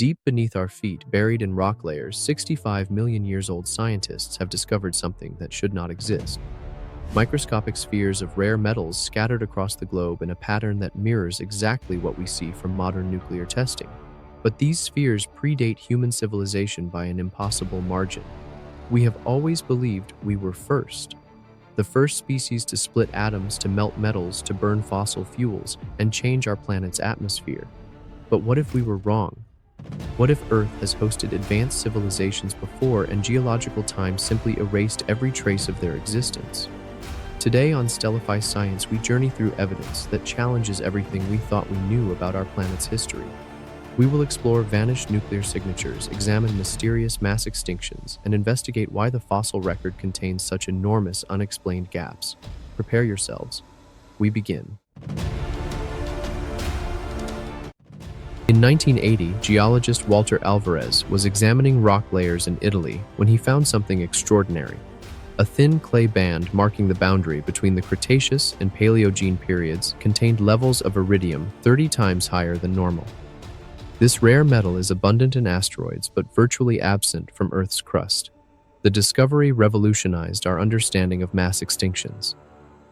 Deep beneath our feet, buried in rock layers 65 million years old, scientists have discovered something that should not exist. Microscopic spheres of rare metals scattered across the globe in a pattern that mirrors exactly what we see from modern nuclear testing. But these spheres predate human civilization by an impossible margin. We have always believed we were first. The first species to split atoms, to melt metals, to burn fossil fuels, and change our planet's atmosphere. But what if we were wrong? What if Earth has hosted advanced civilizations before and geological time simply erased every trace of their existence? Today on Stellify Science, we journey through evidence that challenges everything we thought we knew about our planet's history. We will explore vanished nuclear signatures, examine mysterious mass extinctions, and investigate why the fossil record contains such enormous unexplained gaps. Prepare yourselves. We begin. In 1980, geologist Walter Alvarez was examining rock layers in Italy when he found something extraordinary. A thin clay band marking the boundary between the Cretaceous and Paleogene periods contained levels of iridium 30 times higher than normal. This rare metal is abundant in asteroids but virtually absent from Earth's crust. The discovery revolutionized our understanding of mass extinctions.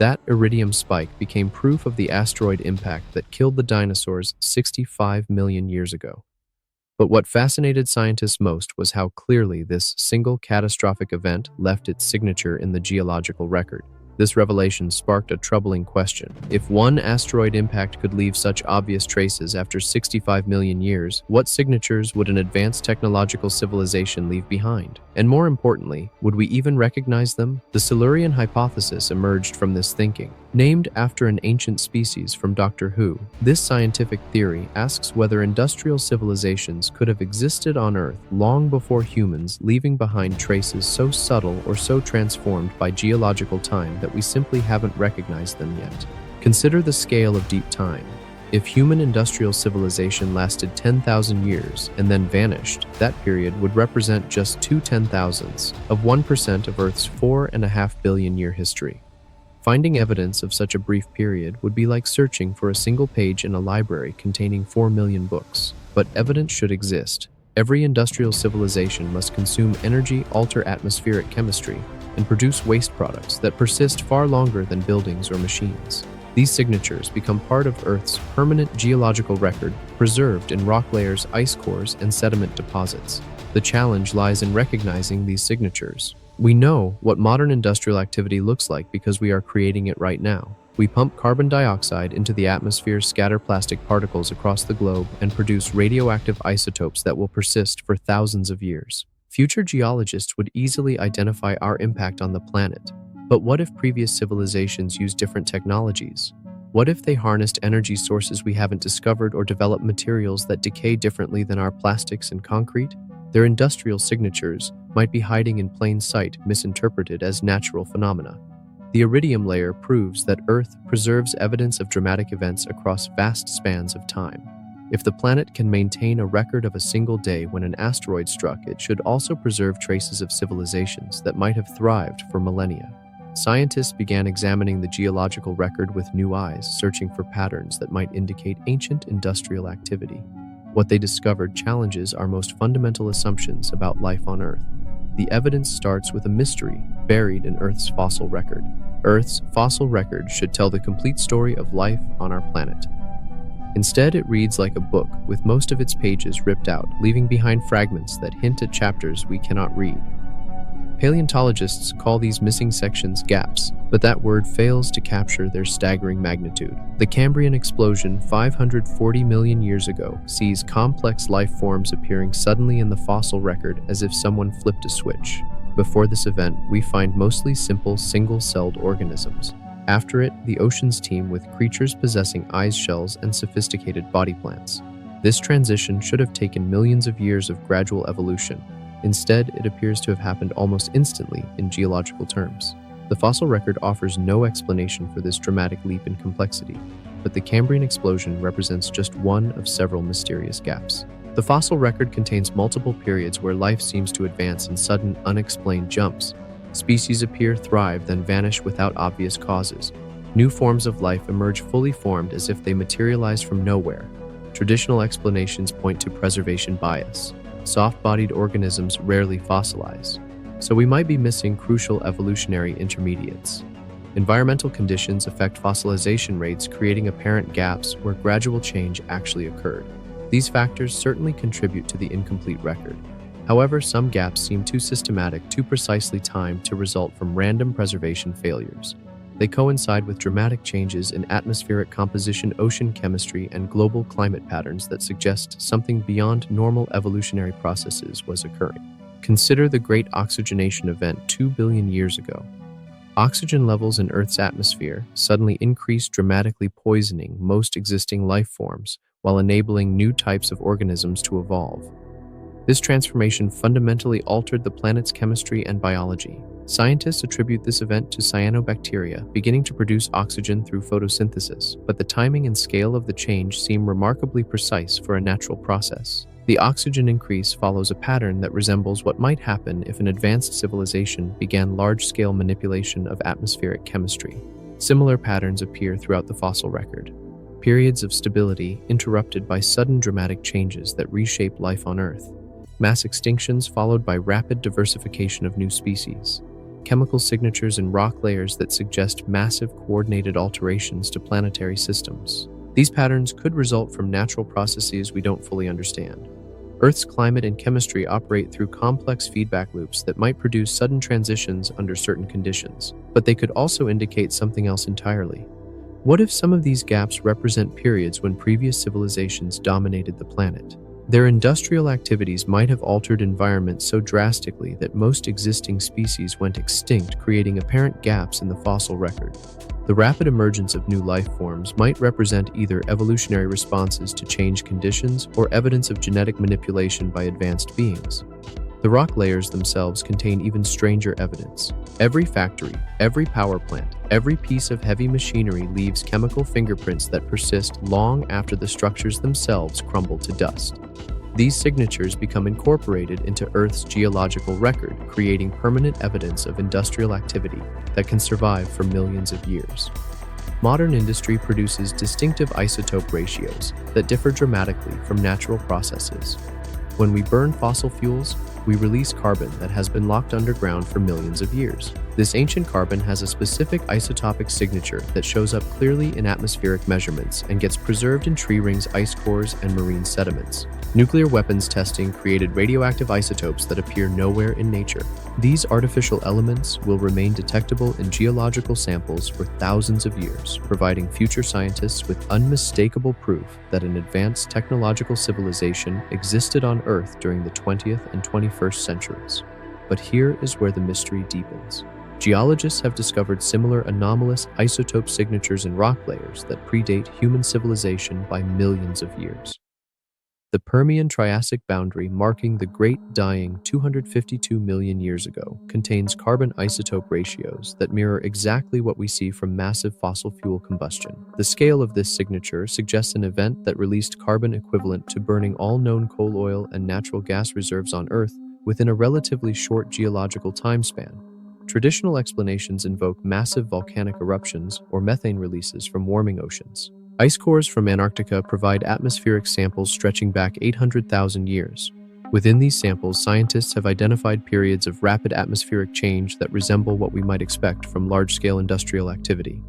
That iridium spike became proof of the asteroid impact that killed the dinosaurs 65 million years ago. But what fascinated scientists most was how clearly this single catastrophic event left its signature in the geological record. This revelation sparked a troubling question. If one asteroid impact could leave such obvious traces after 65 million years, what signatures would an advanced technological civilization leave behind? And more importantly, would we even recognize them? The Silurian hypothesis emerged from this thinking. Named after an ancient species from Doctor Who, this scientific theory asks whether industrial civilizations could have existed on Earth long before humans, leaving behind traces so subtle or so transformed by geological time that we simply haven't recognized them yet. Consider the scale of deep time. If human industrial civilization lasted 10,000 years and then vanished, that period would represent just 2/10,000ths of 1% of Earth's 4.5 billion year history. Finding evidence of such a brief period would be like searching for a single page in a library containing 4 million books. But evidence should exist. Every industrial civilization must consume energy, alter atmospheric chemistry, and produce waste products that persist far longer than buildings or machines. These signatures become part of Earth's permanent geological record, preserved in rock layers, ice cores, and sediment deposits. The challenge lies in recognizing these signatures. We know what modern industrial activity looks like because we are creating it right now. We pump carbon dioxide into the atmosphere, scatter plastic particles across the globe, and produce radioactive isotopes that will persist for thousands of years. Future geologists would easily identify our impact on the planet. But what if previous civilizations used different technologies? What if they harnessed energy sources we haven't discovered or developed materials that decay differently than our plastics and concrete? Their industrial signatures might be hiding in plain sight, misinterpreted as natural phenomena. The iridium layer proves that Earth preserves evidence of dramatic events across vast spans of time. If the planet can maintain a record of a single day when an asteroid struck, it should also preserve traces of civilizations that might have thrived for millennia. Scientists began examining the geological record with new eyes, searching for patterns that might indicate ancient industrial activity. What they discovered challenges our most fundamental assumptions about life on Earth. The evidence starts with a mystery buried in Earth's fossil record. Earth's fossil record should tell the complete story of life on our planet. Instead, it reads like a book, with most of its pages ripped out, leaving behind fragments that hint at chapters we cannot read. Paleontologists call these missing sections gaps, but that word fails to capture their staggering magnitude. The Cambrian explosion 540 million years ago sees complex life forms appearing suddenly in the fossil record as if someone flipped a switch. Before this event, we find mostly simple single-celled organisms. After it, the oceans teem with creatures possessing eyes, shells, and sophisticated body plans. This transition should have taken millions of years of gradual evolution. Instead, it appears to have happened almost instantly in geological terms. The fossil record offers no explanation for this dramatic leap in complexity, but the Cambrian explosion represents just one of several mysterious gaps. The fossil record contains multiple periods where life seems to advance in sudden, unexplained jumps. Species appear, thrive, then vanish without obvious causes. New forms of life emerge fully formed as if they materialized from nowhere. Traditional explanations point to preservation bias. Soft-bodied organisms rarely fossilize, so we might be missing crucial evolutionary intermediates. Environmental conditions affect fossilization rates, creating apparent gaps where gradual change actually occurred. These factors certainly contribute to the incomplete record. However, some gaps seem too systematic, too precisely timed to result from random preservation failures. They coincide with dramatic changes in atmospheric composition, ocean chemistry, and global climate patterns that suggest something beyond normal evolutionary processes was occurring. Consider the Great Oxygenation Event 2 billion years ago. Oxygen levels in Earth's atmosphere suddenly increased, dramatically poisoning most existing life forms while enabling new types of organisms to evolve. This transformation fundamentally altered the planet's chemistry and biology. Scientists attribute this event to cyanobacteria beginning to produce oxygen through photosynthesis, but the timing and scale of the change seem remarkably precise for a natural process. The oxygen increase follows a pattern that resembles what might happen if an advanced civilization began large-scale manipulation of atmospheric chemistry. Similar patterns appear throughout the fossil record. Periods of stability interrupted by sudden dramatic changes that reshape life on Earth. Mass extinctions followed by rapid diversification of new species. Chemical signatures in rock layers that suggest massive coordinated alterations to planetary systems. These patterns could result from natural processes we don't fully understand. Earth's climate and chemistry operate through complex feedback loops that might produce sudden transitions under certain conditions, but they could also indicate something else entirely. What if some of these gaps represent periods when previous civilizations dominated the planet? Their industrial activities might have altered environments so drastically that most existing species went extinct, creating apparent gaps in the fossil record. The rapid emergence of new life forms might represent either evolutionary responses to changed conditions or evidence of genetic manipulation by advanced beings. The rock layers themselves contain even stranger evidence. Every factory, every power plant, every piece of heavy machinery leaves chemical fingerprints that persist long after the structures themselves crumble to dust. These signatures become incorporated into Earth's geological record, creating permanent evidence of industrial activity that can survive for millions of years. Modern industry produces distinctive isotope ratios that differ dramatically from natural processes. When we burn fossil fuels, we release carbon that has been locked underground for millions of years. This ancient carbon has a specific isotopic signature that shows up clearly in atmospheric measurements and gets preserved in tree rings, ice cores, and marine sediments. Nuclear weapons testing created radioactive isotopes that appear nowhere in nature. These artificial elements will remain detectable in geological samples for thousands of years, providing future scientists with unmistakable proof that an advanced technological civilization existed on Earth during the 20th and 21st centuries. But here is where the mystery deepens. Geologists have discovered similar anomalous isotope signatures in rock layers that predate human civilization by millions of years. The Permian-Triassic boundary, marking the Great Dying 252 million years ago, contains carbon isotope ratios that mirror exactly what we see from massive fossil fuel combustion. The scale of this signature suggests an event that released carbon equivalent to burning all known coal, oil, and natural gas reserves on Earth within a relatively short geological time span. Traditional explanations invoke massive volcanic eruptions or methane releases from warming oceans. Ice cores from Antarctica provide atmospheric samples stretching back 800,000 years. Within these samples, scientists have identified periods of rapid atmospheric change that resemble what we might expect from large-scale industrial activity.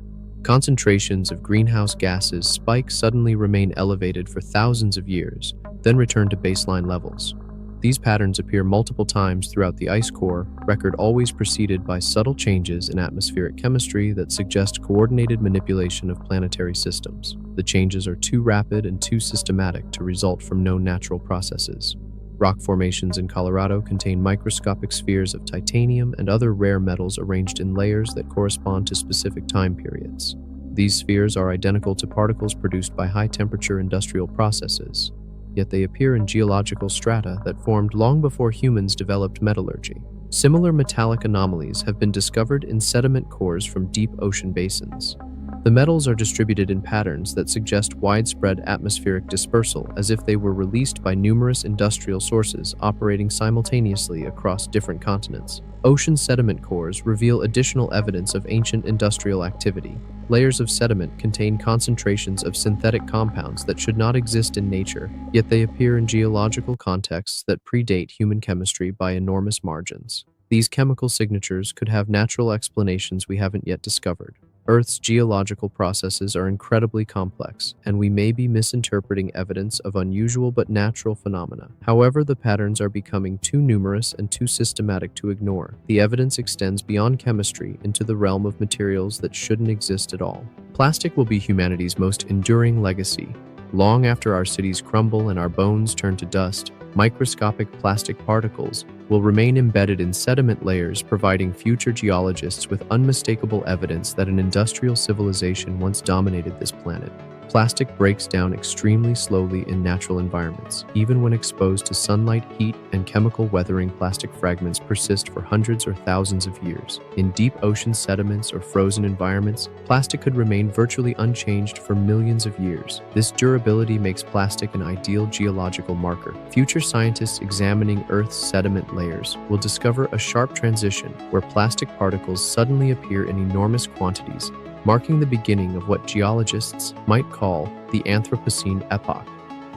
Concentrations of greenhouse gases spike, suddenly remain elevated for thousands of years, then return to baseline levels. These patterns appear multiple times throughout the ice core record, always preceded by subtle changes in atmospheric chemistry that suggest coordinated manipulation of planetary systems. The changes are too rapid and too systematic to result from known natural processes. Rock formations in Colorado contain microscopic spheres of titanium and other rare metals arranged in layers that correspond to specific time periods. These spheres are identical to particles produced by high-temperature industrial processes, yet they appear in geological strata that formed long before humans developed metallurgy. Similar metallic anomalies have been discovered in sediment cores from deep ocean basins. The metals are distributed in patterns that suggest widespread atmospheric dispersal, as if they were released by numerous industrial sources operating simultaneously across different continents. Ocean sediment cores reveal additional evidence of ancient industrial activity. Layers of sediment contain concentrations of synthetic compounds that should not exist in nature, yet they appear in geological contexts that predate human chemistry by enormous margins. These chemical signatures could have natural explanations we haven't yet discovered. Earth's geological processes are incredibly complex, and we may be misinterpreting evidence of unusual but natural phenomena. However, the patterns are becoming too numerous and too systematic to ignore. The evidence extends beyond chemistry into the realm of materials that shouldn't exist at all. Plastic will be humanity's most enduring legacy. Long after our cities crumble and our bones turn to dust, microscopic plastic particles will remain embedded in sediment layers, providing future geologists with unmistakable evidence that an industrial civilization once dominated this planet. Plastic breaks down extremely slowly in natural environments. Even when exposed to sunlight, heat, and chemical weathering, plastic fragments persist for hundreds or thousands of years. In deep ocean sediments or frozen environments, plastic could remain virtually unchanged for millions of years. This durability makes plastic an ideal geological marker. Future scientists examining Earth's sediment layers will discover a sharp transition where plastic particles suddenly appear in enormous quantities, marking the beginning of what geologists might call the Anthropocene epoch,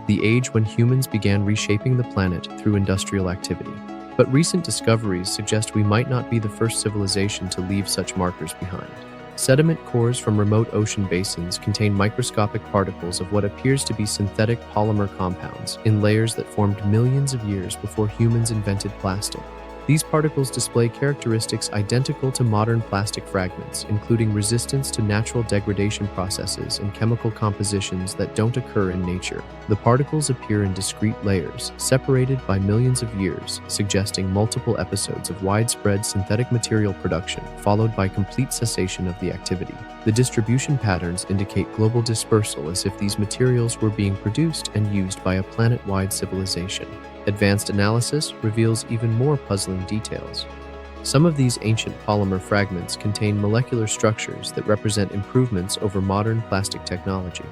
the age when humans began reshaping the planet through industrial activity. But recent discoveries suggest we might not be the first civilization to leave such markers behind. Sediment cores from remote ocean basins contain microscopic particles of what appears to be synthetic polymer compounds in layers that formed millions of years before humans invented plastic. These particles display characteristics identical to modern plastic fragments, including resistance to natural degradation processes and chemical compositions that don't occur in nature. The particles appear in discrete layers, separated by millions of years, suggesting multiple episodes of widespread synthetic material production, followed by complete cessation of the activity. The distribution patterns indicate global dispersal, as if these materials were being produced and used by a planet-wide civilization. Advanced analysis reveals even more puzzling details. Some of these ancient polymer fragments contain molecular structures that represent improvements over modern plastic technology.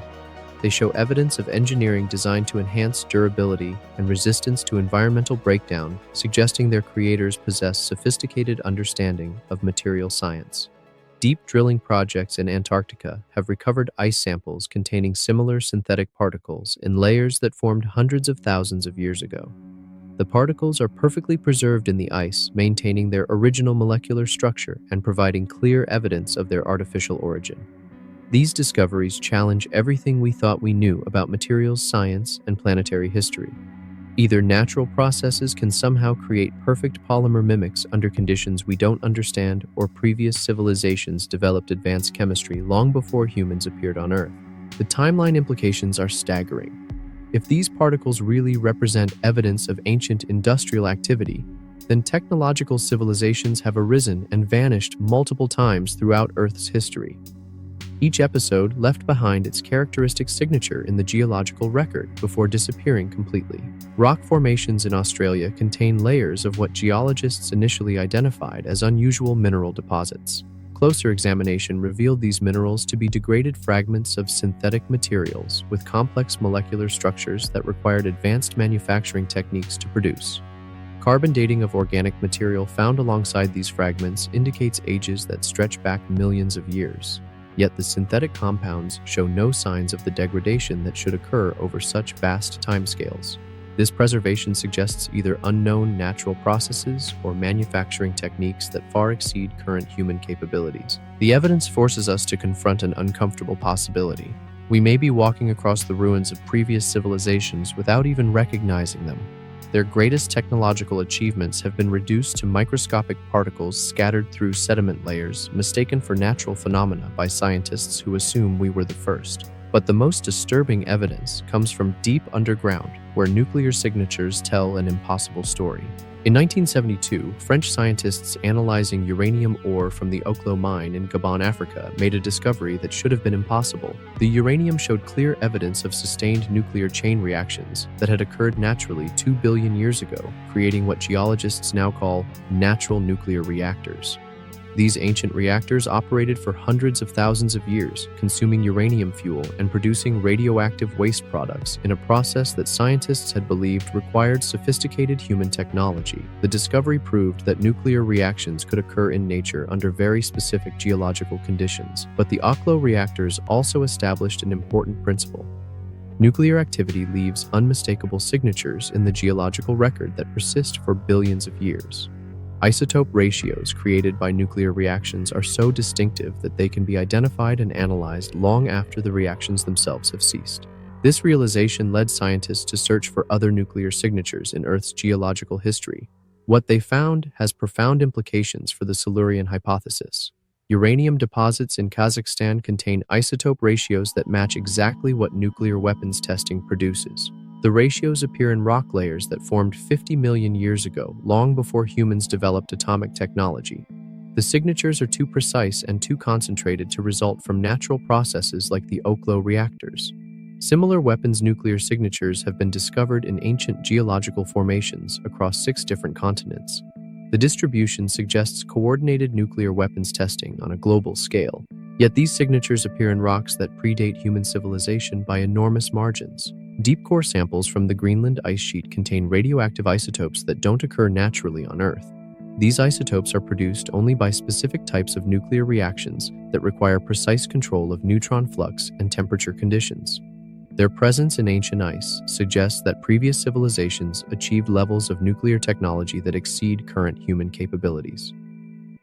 They show evidence of engineering designed to enhance durability and resistance to environmental breakdown, suggesting their creators possess sophisticated understanding of material science. Deep drilling projects in Antarctica have recovered ice samples containing similar synthetic particles in layers that formed hundreds of thousands of years ago. The particles are perfectly preserved in the ice, maintaining their original molecular structure and providing clear evidence of their artificial origin. These discoveries challenge everything we thought we knew about materials science and planetary history. Either natural processes can somehow create perfect polymer mimics under conditions we don't understand, or previous civilizations developed advanced chemistry long before humans appeared on Earth. The timeline implications are staggering. If these particles really represent evidence of ancient industrial activity, then technological civilizations have arisen and vanished multiple times throughout Earth's history. Each episode left behind its characteristic signature in the geological record before disappearing completely. Rock formations in Australia contain layers of what geologists initially identified as unusual mineral deposits. Closer examination revealed these minerals to be degraded fragments of synthetic materials with complex molecular structures that required advanced manufacturing techniques to produce. Carbon dating of organic material found alongside these fragments indicates ages that stretch back millions of years. Yet the synthetic compounds show no signs of the degradation that should occur over such vast timescales. This preservation suggests either unknown natural processes or manufacturing techniques that far exceed current human capabilities. The evidence forces us to confront an uncomfortable possibility. We may be walking across the ruins of previous civilizations without even recognizing them. Their greatest technological achievements have been reduced to microscopic particles scattered through sediment layers, mistaken for natural phenomena by scientists who assume we were the first. But the most disturbing evidence comes from deep underground, where nuclear signatures tell an impossible story. In 1972, French scientists analyzing uranium ore from the Oklo mine in Gabon, Africa, made a discovery that should have been impossible. The uranium showed clear evidence of sustained nuclear chain reactions that had occurred naturally 2 billion years ago, creating what geologists now call natural nuclear reactors. These ancient reactors operated for hundreds of thousands of years, consuming uranium fuel and producing radioactive waste products in a process that scientists had believed required sophisticated human technology. The discovery proved that nuclear reactions could occur in nature under very specific geological conditions, but the Oklo reactors also established an important principle. Nuclear activity leaves unmistakable signatures in the geological record that persist for billions of years. Isotope ratios created by nuclear reactions are so distinctive that they can be identified and analyzed long after the reactions themselves have ceased. This realization led scientists to search for other nuclear signatures in Earth's geological history. What they found has profound implications for the Silurian hypothesis. Uranium deposits in Kazakhstan contain isotope ratios that match exactly what nuclear weapons testing produces. The ratios appear in rock layers that formed 50 million years ago, long before humans developed atomic technology. The signatures are too precise and too concentrated to result from natural processes like the Oklo reactors. Similar weapons nuclear signatures have been discovered in ancient geological formations across 6 different continents. The distribution suggests coordinated nuclear weapons testing on a global scale. Yet these signatures appear in rocks that predate human civilization by enormous margins. Deep core samples from the Greenland ice sheet contain radioactive isotopes that don't occur naturally on Earth. These isotopes are produced only by specific types of nuclear reactions that require precise control of neutron flux and temperature conditions. Their presence in ancient ice suggests that previous civilizations achieved levels of nuclear technology that exceed current human capabilities.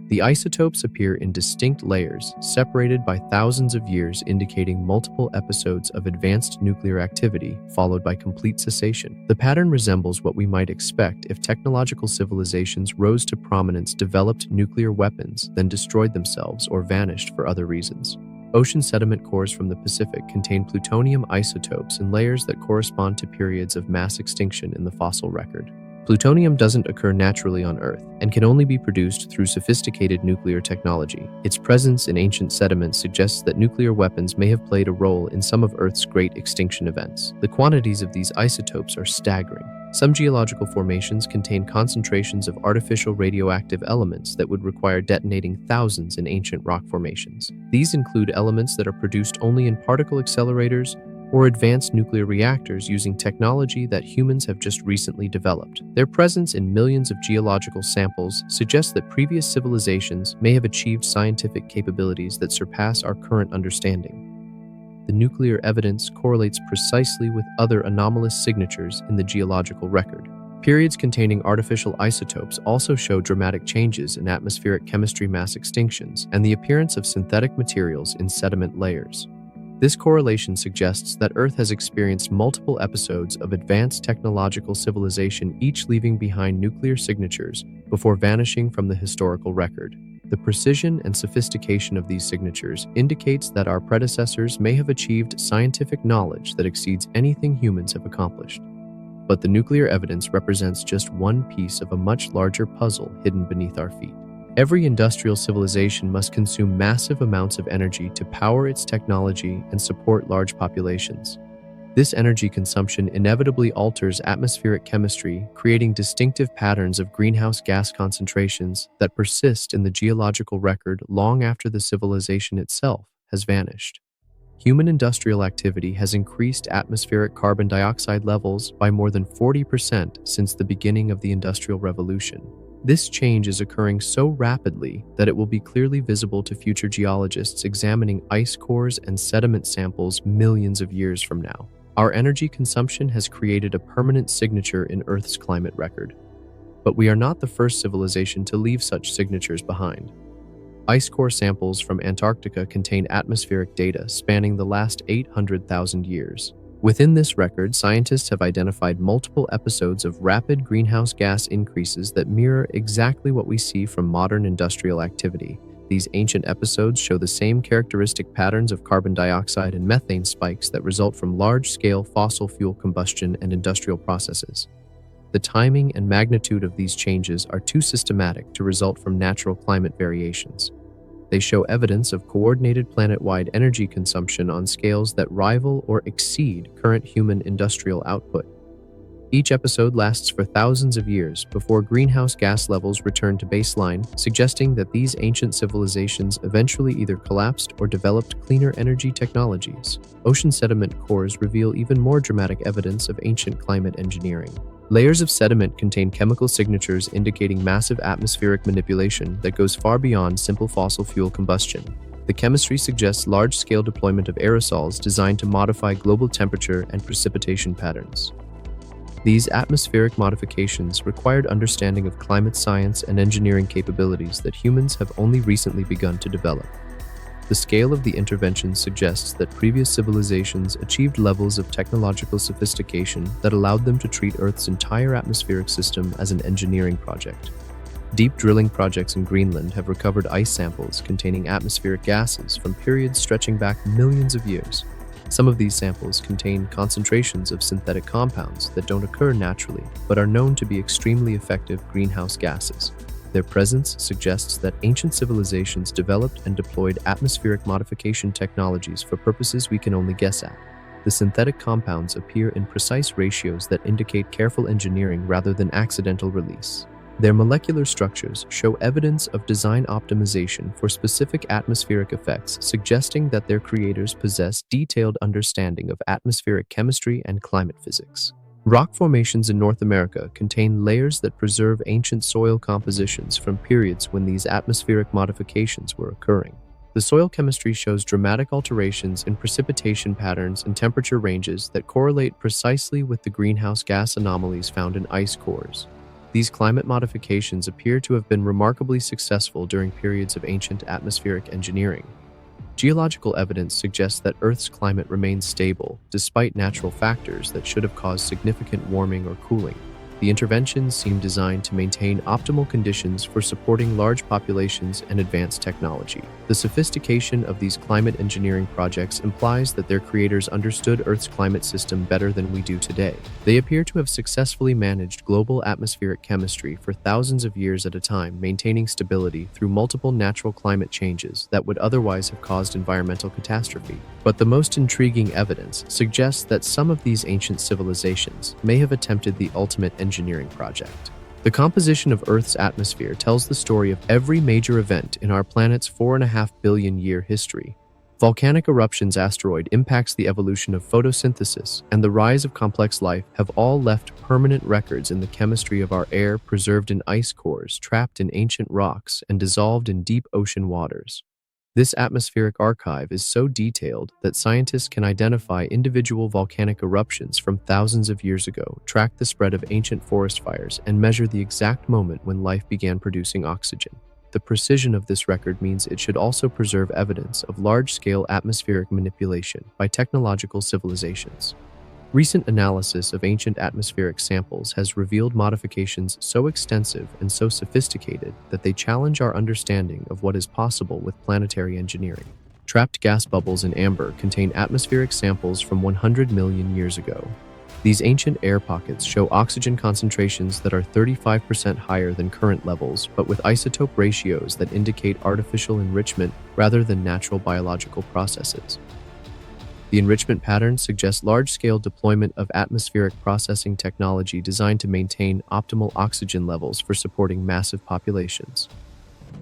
The isotopes appear in distinct layers, separated by thousands of years, indicating multiple episodes of advanced nuclear activity, followed by complete cessation. The pattern resembles what we might expect if technological civilizations rose to prominence, developed nuclear weapons, then destroyed themselves or vanished for other reasons. Ocean sediment cores from the Pacific contain plutonium isotopes in layers that correspond to periods of mass extinction in the fossil record. Plutonium doesn't occur naturally on Earth and can only be produced through sophisticated nuclear technology. Its presence in ancient sediments suggests that nuclear weapons may have played a role in some of Earth's great extinction events. The quantities of these isotopes are staggering. Some geological formations contain concentrations of artificial radioactive elements that would require detonating thousands in ancient rock formations. These include elements that are produced only in particle accelerators or advanced nuclear reactors using technology that humans have just recently developed. Their presence in millions of geological samples suggests that previous civilizations may have achieved scientific capabilities that surpass our current understanding. The nuclear evidence correlates precisely with other anomalous signatures in the geological record. Periods containing artificial isotopes also show dramatic changes in atmospheric chemistry mass extinctions and the appearance of synthetic materials in sediment layers. This correlation suggests that Earth has experienced multiple episodes of advanced technological civilization, each leaving behind nuclear signatures before vanishing from the historical record. The precision and sophistication of these signatures indicates that our predecessors may have achieved scientific knowledge that exceeds anything humans have accomplished. But the nuclear evidence represents just one piece of a much larger puzzle hidden beneath our feet. Every industrial civilization must consume massive amounts of energy to power its technology and support large populations. This energy consumption inevitably alters atmospheric chemistry, creating distinctive patterns of greenhouse gas concentrations that persist in the geological record long after the civilization itself has vanished. Human industrial activity has increased atmospheric carbon dioxide levels by more than 40% since the beginning of the Industrial Revolution. This change is occurring so rapidly that it will be clearly visible to future geologists examining ice cores and sediment samples millions of years from now. Our energy consumption has created a permanent signature in Earth's climate record. But we are not the first civilization to leave such signatures behind. Ice core samples from Antarctica contain atmospheric data spanning the last 800,000 years. Within this record, scientists have identified multiple episodes of rapid greenhouse gas increases that mirror exactly what we see from modern industrial activity. These ancient episodes show the same characteristic patterns of carbon dioxide and methane spikes that result from large-scale fossil fuel combustion and industrial processes. The timing and magnitude of these changes are too systematic to result from natural climate variations. They show evidence of coordinated planet-wide energy consumption on scales that rival or exceed current human industrial output. Each episode lasts for thousands of years before greenhouse gas levels return to baseline, suggesting that these ancient civilizations eventually either collapsed or developed cleaner energy technologies. Ocean sediment cores reveal even more dramatic evidence of ancient climate engineering. Layers of sediment contain chemical signatures indicating massive atmospheric manipulation that goes far beyond simple fossil fuel combustion. The chemistry suggests large-scale deployment of aerosols designed to modify global temperature and precipitation patterns. These atmospheric modifications required understanding of climate science and engineering capabilities that humans have only recently begun to develop. The scale of the intervention suggests that previous civilizations achieved levels of technological sophistication that allowed them to treat Earth's entire atmospheric system as an engineering project. Deep drilling projects in Greenland have recovered ice samples containing atmospheric gases from periods stretching back millions of years. Some of these samples contain concentrations of synthetic compounds that don't occur naturally, but are known to be extremely effective greenhouse gases. Their presence suggests that ancient civilizations developed and deployed atmospheric modification technologies for purposes we can only guess at. The synthetic compounds appear in precise ratios that indicate careful engineering rather than accidental release. Their molecular structures show evidence of design optimization for specific atmospheric effects, suggesting that their creators possess detailed understanding of atmospheric chemistry and climate physics. Rock formations in North America contain layers that preserve ancient soil compositions from periods when these atmospheric modifications were occurring. The soil chemistry shows dramatic alterations in precipitation patterns and temperature ranges that correlate precisely with the greenhouse gas anomalies found in ice cores. These climate modifications appear to have been remarkably successful during periods of ancient atmospheric engineering. Geological evidence suggests that Earth's climate remains stable, despite natural factors that should have caused significant warming or cooling. The interventions seem designed to maintain optimal conditions for supporting large populations and advanced technology. The sophistication of these climate engineering projects implies that their creators understood Earth's climate system better than we do today. They appear to have successfully managed global atmospheric chemistry for thousands of years at a time, maintaining stability through multiple natural climate changes that would otherwise have caused environmental catastrophe. But the most intriguing evidence suggests that some of these ancient civilizations may have attempted the ultimate engineering project. The composition of Earth's atmosphere tells the story of every major event in our planet's 4.5 billion year history. Volcanic eruptions, asteroid impacts, the evolution of photosynthesis, and the rise of complex life have all left permanent records in the chemistry of our air, preserved in ice cores, trapped in ancient rocks, and dissolved in deep ocean waters. This atmospheric archive is so detailed that scientists can identify individual volcanic eruptions from thousands of years ago, track the spread of ancient forest fires, and measure the exact moment when life began producing oxygen. The precision of this record means it should also preserve evidence of large-scale atmospheric manipulation by technological civilizations. Recent analysis of ancient atmospheric samples has revealed modifications so extensive and so sophisticated that they challenge our understanding of what is possible with planetary engineering. Trapped gas bubbles in amber contain atmospheric samples from 100 million years ago. These ancient air pockets show oxygen concentrations that are 35% higher than current levels, but with isotope ratios that indicate artificial enrichment rather than natural biological processes. The enrichment patterns suggest large-scale deployment of atmospheric processing technology designed to maintain optimal oxygen levels for supporting massive populations.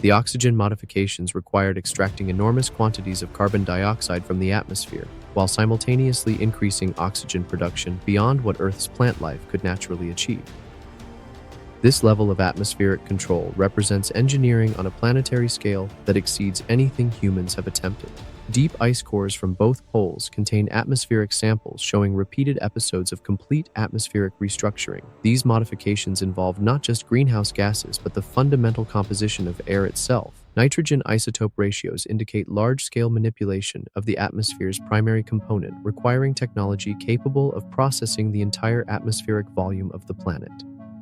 The oxygen modifications required extracting enormous quantities of carbon dioxide from the atmosphere, while simultaneously increasing oxygen production beyond what Earth's plant life could naturally achieve. This level of atmospheric control represents engineering on a planetary scale that exceeds anything humans have attempted. Deep ice cores from both poles contain atmospheric samples showing repeated episodes of complete atmospheric restructuring. These modifications involve not just greenhouse gases, but the fundamental composition of air itself. Nitrogen isotope ratios indicate large-scale manipulation of the atmosphere's primary component, requiring technology capable of processing the entire atmospheric volume of the planet.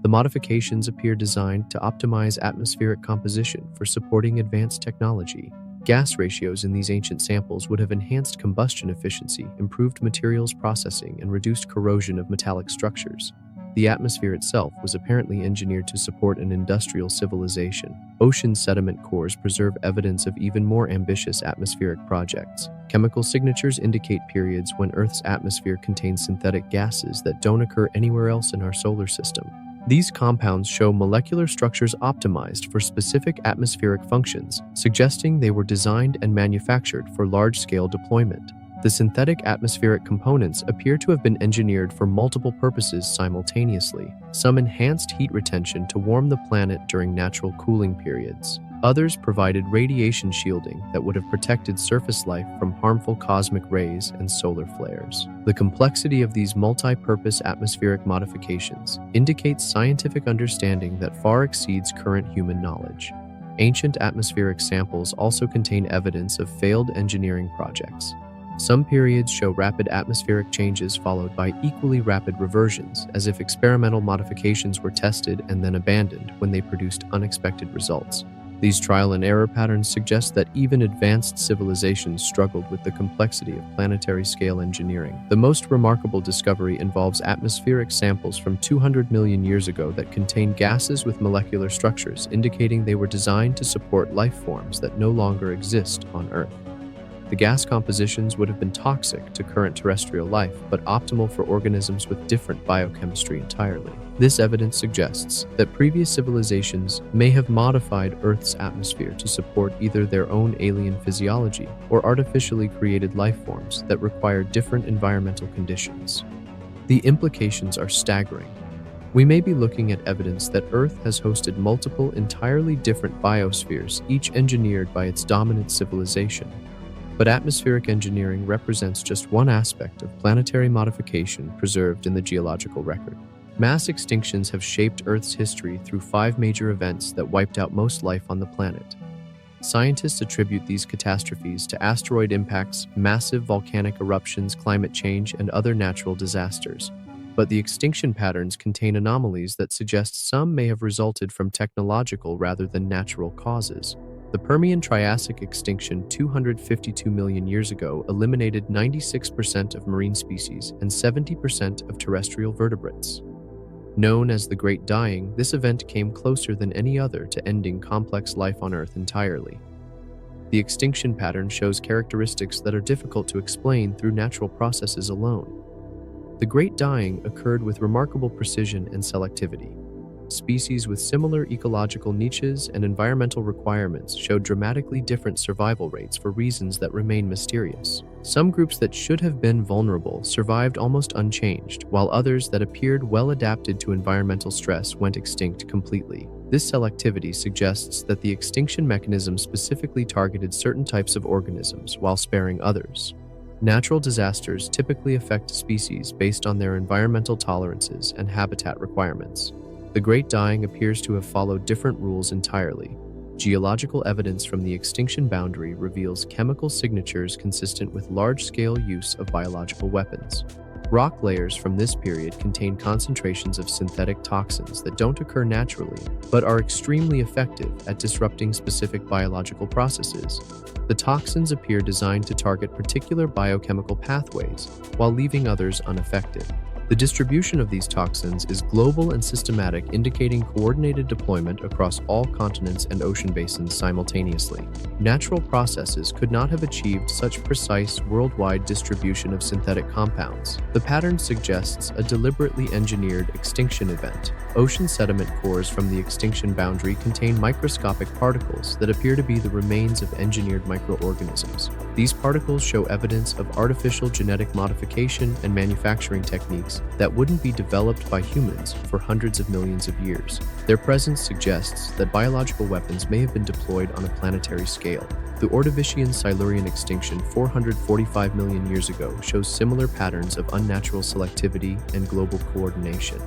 The modifications appear designed to optimize atmospheric composition for supporting advanced technology. Gas ratios in these ancient samples would have enhanced combustion efficiency, improved materials processing, and reduced corrosion of metallic structures. The atmosphere itself was apparently engineered to support an industrial civilization. Ocean sediment cores preserve evidence of even more ambitious atmospheric projects. Chemical signatures indicate periods when Earth's atmosphere contains synthetic gases that don't occur anywhere else in our solar system. These compounds show molecular structures optimized for specific atmospheric functions, suggesting they were designed and manufactured for large-scale deployment. The synthetic atmospheric components appear to have been engineered for multiple purposes simultaneously. Some enhanced heat retention to warm the planet during natural cooling periods. Others provided radiation shielding that would have protected surface life from harmful cosmic rays and solar flares. The complexity of these multi-purpose atmospheric modifications indicates scientific understanding that far exceeds current human knowledge. Ancient atmospheric samples also contain evidence of failed engineering projects. Some periods show rapid atmospheric changes followed by equally rapid reversions, as if experimental modifications were tested and then abandoned when they produced unexpected results. These trial and error patterns suggest that even advanced civilizations struggled with the complexity of planetary-scale engineering. The most remarkable discovery involves atmospheric samples from 200 million years ago that contain gases with molecular structures, indicating they were designed to support life forms that no longer exist on Earth. The gas compositions would have been toxic to current terrestrial life, but optimal for organisms with different biochemistry entirely. This evidence suggests that previous civilizations may have modified Earth's atmosphere to support either their own alien physiology or artificially created life forms that require different environmental conditions. The implications are staggering. We may be looking at evidence that Earth has hosted multiple entirely different biospheres, each engineered by its dominant civilization. But atmospheric engineering represents just one aspect of planetary modification preserved in the geological record. Mass extinctions have shaped Earth's history through 5 major events that wiped out most life on the planet. Scientists attribute these catastrophes to asteroid impacts, massive volcanic eruptions, climate change, and other natural disasters. But the extinction patterns contain anomalies that suggest some may have resulted from technological rather than natural causes. The Permian-Triassic extinction 252 million years ago eliminated 96% of marine species and 70% of terrestrial vertebrates. Known as the Great Dying, this event came closer than any other to ending complex life on Earth entirely. The extinction pattern shows characteristics that are difficult to explain through natural processes alone. The Great Dying occurred with remarkable precision and selectivity. Species with similar ecological niches and environmental requirements showed dramatically different survival rates for reasons that remain mysterious. Some groups that should have been vulnerable survived almost unchanged, while others that appeared well adapted to environmental stress went extinct completely. This selectivity suggests that the extinction mechanism specifically targeted certain types of organisms while sparing others. Natural disasters typically affect species based on their environmental tolerances and habitat requirements. The Great Dying appears to have followed different rules entirely. Geological evidence from the extinction boundary reveals chemical signatures consistent with large-scale use of biological weapons. Rock layers from this period contain concentrations of synthetic toxins that don't occur naturally, but are extremely effective at disrupting specific biological processes. The toxins appear designed to target particular biochemical pathways, while leaving others unaffected. The distribution of these toxins is global and systematic, indicating coordinated deployment across all continents and ocean basins simultaneously. Natural processes could not have achieved such precise worldwide distribution of synthetic compounds. The pattern suggests a deliberately engineered extinction event. Ocean sediment cores from the extinction boundary contain microscopic particles that appear to be the remains of engineered microorganisms. These particles show evidence of artificial genetic modification and manufacturing techniques that wouldn't be developed by humans for hundreds of millions of years. Their presence suggests that biological weapons may have been deployed on a planetary scale. The Ordovician Silurian extinction 445 million years ago shows similar patterns of unnatural selectivity and global coordination.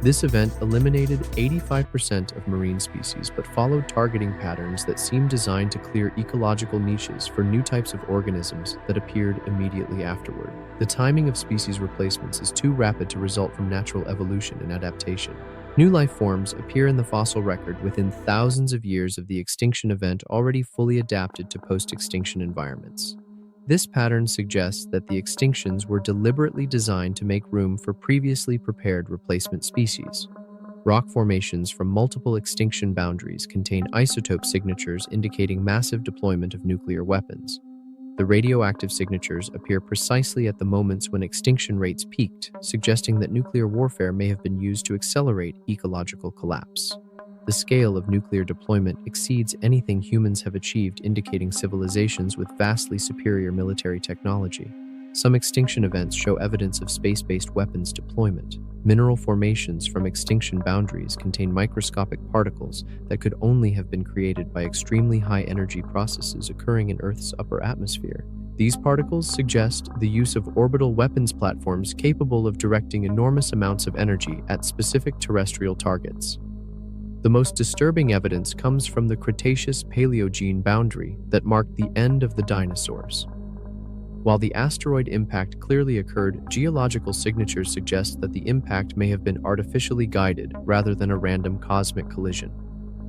This event eliminated 85% of marine species but followed targeting patterns that seemed designed to clear ecological niches for new types of organisms that appeared immediately afterward. The timing of species replacements is too rapid to result from natural evolution and adaptation. New life forms appear in the fossil record within thousands of years of the extinction event, already fully adapted to post-extinction environments. This pattern suggests that the extinctions were deliberately designed to make room for previously prepared replacement species. Rock formations from multiple extinction boundaries contain isotope signatures indicating massive deployment of nuclear weapons. The radioactive signatures appear precisely at the moments when extinction rates peaked, suggesting that nuclear warfare may have been used to accelerate ecological collapse. The scale of nuclear deployment exceeds anything humans have achieved, indicating civilizations with vastly superior military technology. Some extinction events show evidence of space-based weapons deployment. Mineral formations from extinction boundaries contain microscopic particles that could only have been created by extremely high-energy processes occurring in Earth's upper atmosphere. These particles suggest the use of orbital weapons platforms capable of directing enormous amounts of energy at specific terrestrial targets. The most disturbing evidence comes from the Cretaceous-Paleogene boundary that marked the end of the dinosaurs. While the asteroid impact clearly occurred, geological signatures suggest that the impact may have been artificially guided rather than a random cosmic collision.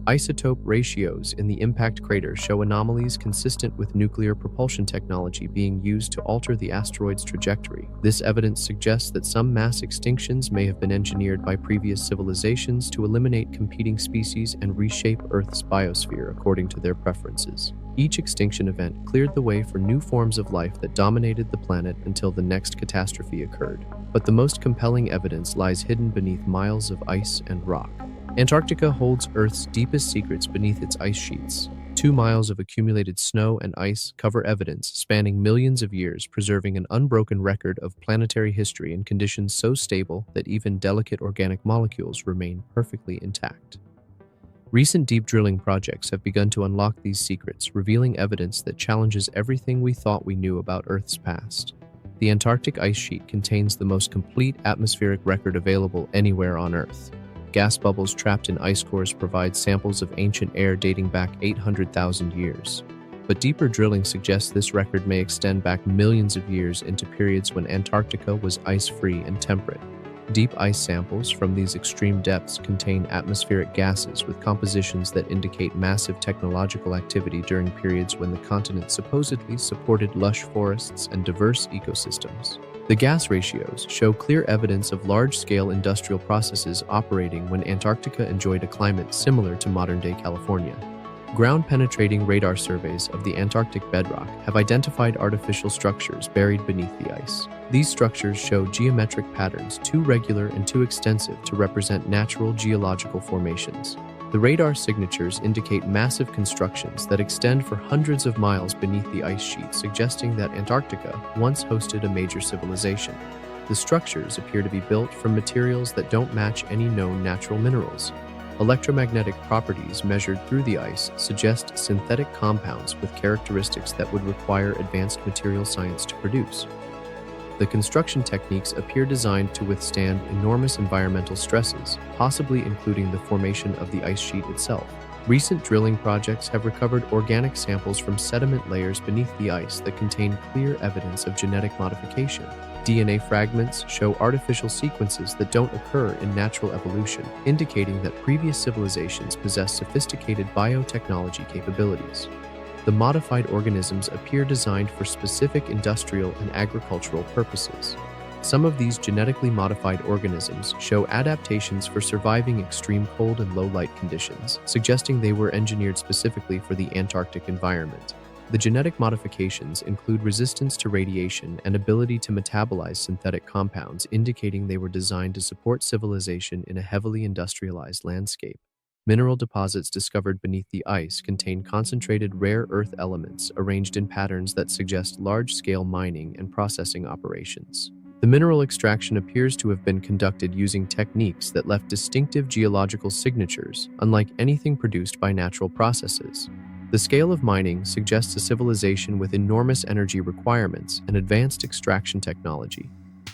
Isotope ratios in the impact crater show anomalies consistent with nuclear propulsion technology being used to alter the asteroid's trajectory. This evidence suggests that some mass extinctions may have been engineered by previous civilizations to eliminate competing species and reshape Earth's biosphere according to their preferences. Each extinction event cleared the way for new forms of life that dominated the planet until the next catastrophe occurred. But the most compelling evidence lies hidden beneath miles of ice and rock. Antarctica holds Earth's deepest secrets beneath its ice sheets. 2 miles of accumulated snow and ice cover evidence spanning millions of years, preserving an unbroken record of planetary history in conditions so stable that even delicate organic molecules remain perfectly intact. Recent deep drilling projects have begun to unlock these secrets, revealing evidence that challenges everything we thought we knew about Earth's past. The Antarctic ice sheet contains the most complete atmospheric record available anywhere on Earth. Gas bubbles trapped in ice cores provide samples of ancient air dating back 800,000 years. But deeper drilling suggests this record may extend back millions of years into periods when Antarctica was ice-free and temperate. Deep ice samples from these extreme depths contain atmospheric gases with compositions that indicate massive technological activity during periods when the continent supposedly supported lush forests and diverse ecosystems. The gas ratios show clear evidence of large-scale industrial processes operating when Antarctica enjoyed a climate similar to modern-day California. Ground-penetrating radar surveys of the Antarctic bedrock have identified artificial structures buried beneath the ice. These structures show geometric patterns too regular and too extensive to represent natural geological formations. The radar signatures indicate massive constructions that extend for hundreds of miles beneath the ice sheet, suggesting that Antarctica once hosted a major civilization. The structures appear to be built from materials that don't match any known natural minerals. Electromagnetic properties measured through the ice suggest synthetic compounds with characteristics that would require advanced material science to produce. The construction techniques appear designed to withstand enormous environmental stresses, possibly including the formation of the ice sheet itself. Recent drilling projects have recovered organic samples from sediment layers beneath the ice that contain clear evidence of genetic modification. DNA fragments show artificial sequences that don't occur in natural evolution, indicating that previous civilizations possess sophisticated biotechnology capabilities. The modified organisms appear designed for specific industrial and agricultural purposes. Some of these genetically modified organisms show adaptations for surviving extreme cold and low light conditions, suggesting they were engineered specifically for the Antarctic environment. The genetic modifications include resistance to radiation and ability to metabolize synthetic compounds, indicating they were designed to support civilization in a heavily industrialized landscape. Mineral deposits discovered beneath the ice contain concentrated rare earth elements arranged in patterns that suggest large-scale mining and processing operations. The mineral extraction appears to have been conducted using techniques that left distinctive geological signatures, unlike anything produced by natural processes. The scale of mining suggests a civilization with enormous energy requirements and advanced extraction technology.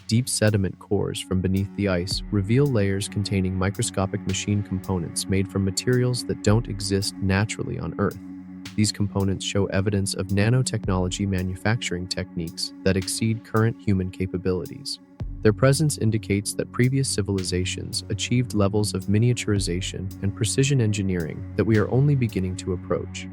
Deep sediment cores from beneath the ice reveal layers containing microscopic machine components made from materials that don't exist naturally on Earth. These components show evidence of nanotechnology manufacturing techniques that exceed current human capabilities. Their presence indicates that previous civilizations achieved levels of miniaturization and precision engineering that we are only beginning to approach.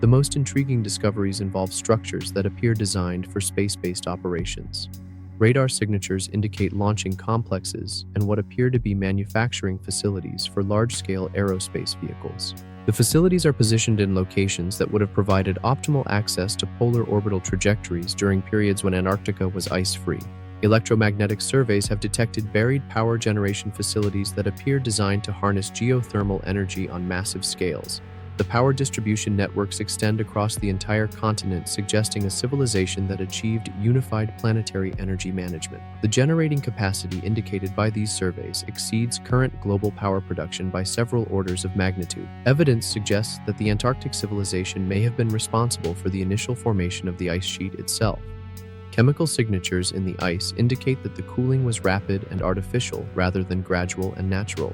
The most intriguing discoveries involve structures that appear designed for space-based operations. Radar signatures indicate launching complexes and what appear to be manufacturing facilities for large-scale aerospace vehicles. The facilities are positioned in locations that would have provided optimal access to polar orbital trajectories during periods when Antarctica was ice-free. Electromagnetic surveys have detected buried power generation facilities that appear designed to harness geothermal energy on massive scales. The power distribution networks extend across the entire continent, suggesting a civilization that achieved unified planetary energy management. The generating capacity indicated by these surveys exceeds current global power production by several orders of magnitude. Evidence suggests that the Antarctic civilization may have been responsible for the initial formation of the ice sheet itself. Chemical signatures in the ice indicate that the cooling was rapid and artificial rather than gradual and natural.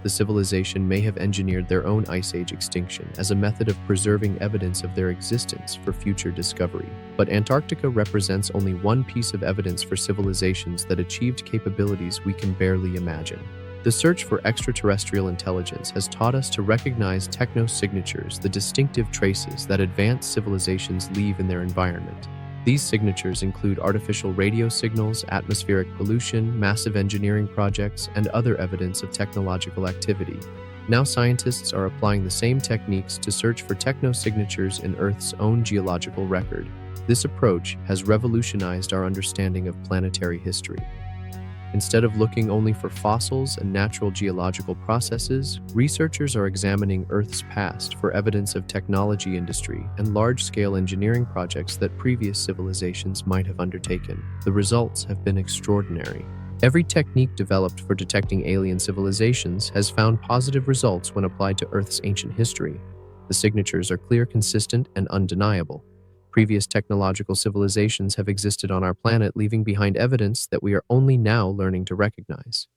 The civilization may have engineered their own ice age extinction as a method of preserving evidence of their existence for future discovery. But Antarctica represents only one piece of evidence for civilizations that achieved capabilities we can barely imagine. The search for extraterrestrial intelligence has taught us to recognize techno-signatures, the distinctive traces that advanced civilizations leave in their environment. These signatures include artificial radio signals, atmospheric pollution, massive engineering projects, and other evidence of technological activity. Now scientists are applying the same techniques to search for techno-signatures in Earth's own geological record. This approach has revolutionized our understanding of planetary history. Instead of looking only for fossils and natural geological processes, researchers are examining Earth's past for evidence of technology industry and large-scale engineering projects that previous civilizations might have undertaken. The results have been extraordinary. Every technique developed for detecting alien civilizations has found positive results when applied to Earth's ancient history. The signatures are clear, consistent, and undeniable. Previous technological civilizations have existed on our planet, leaving behind evidence that we are only now learning to recognize.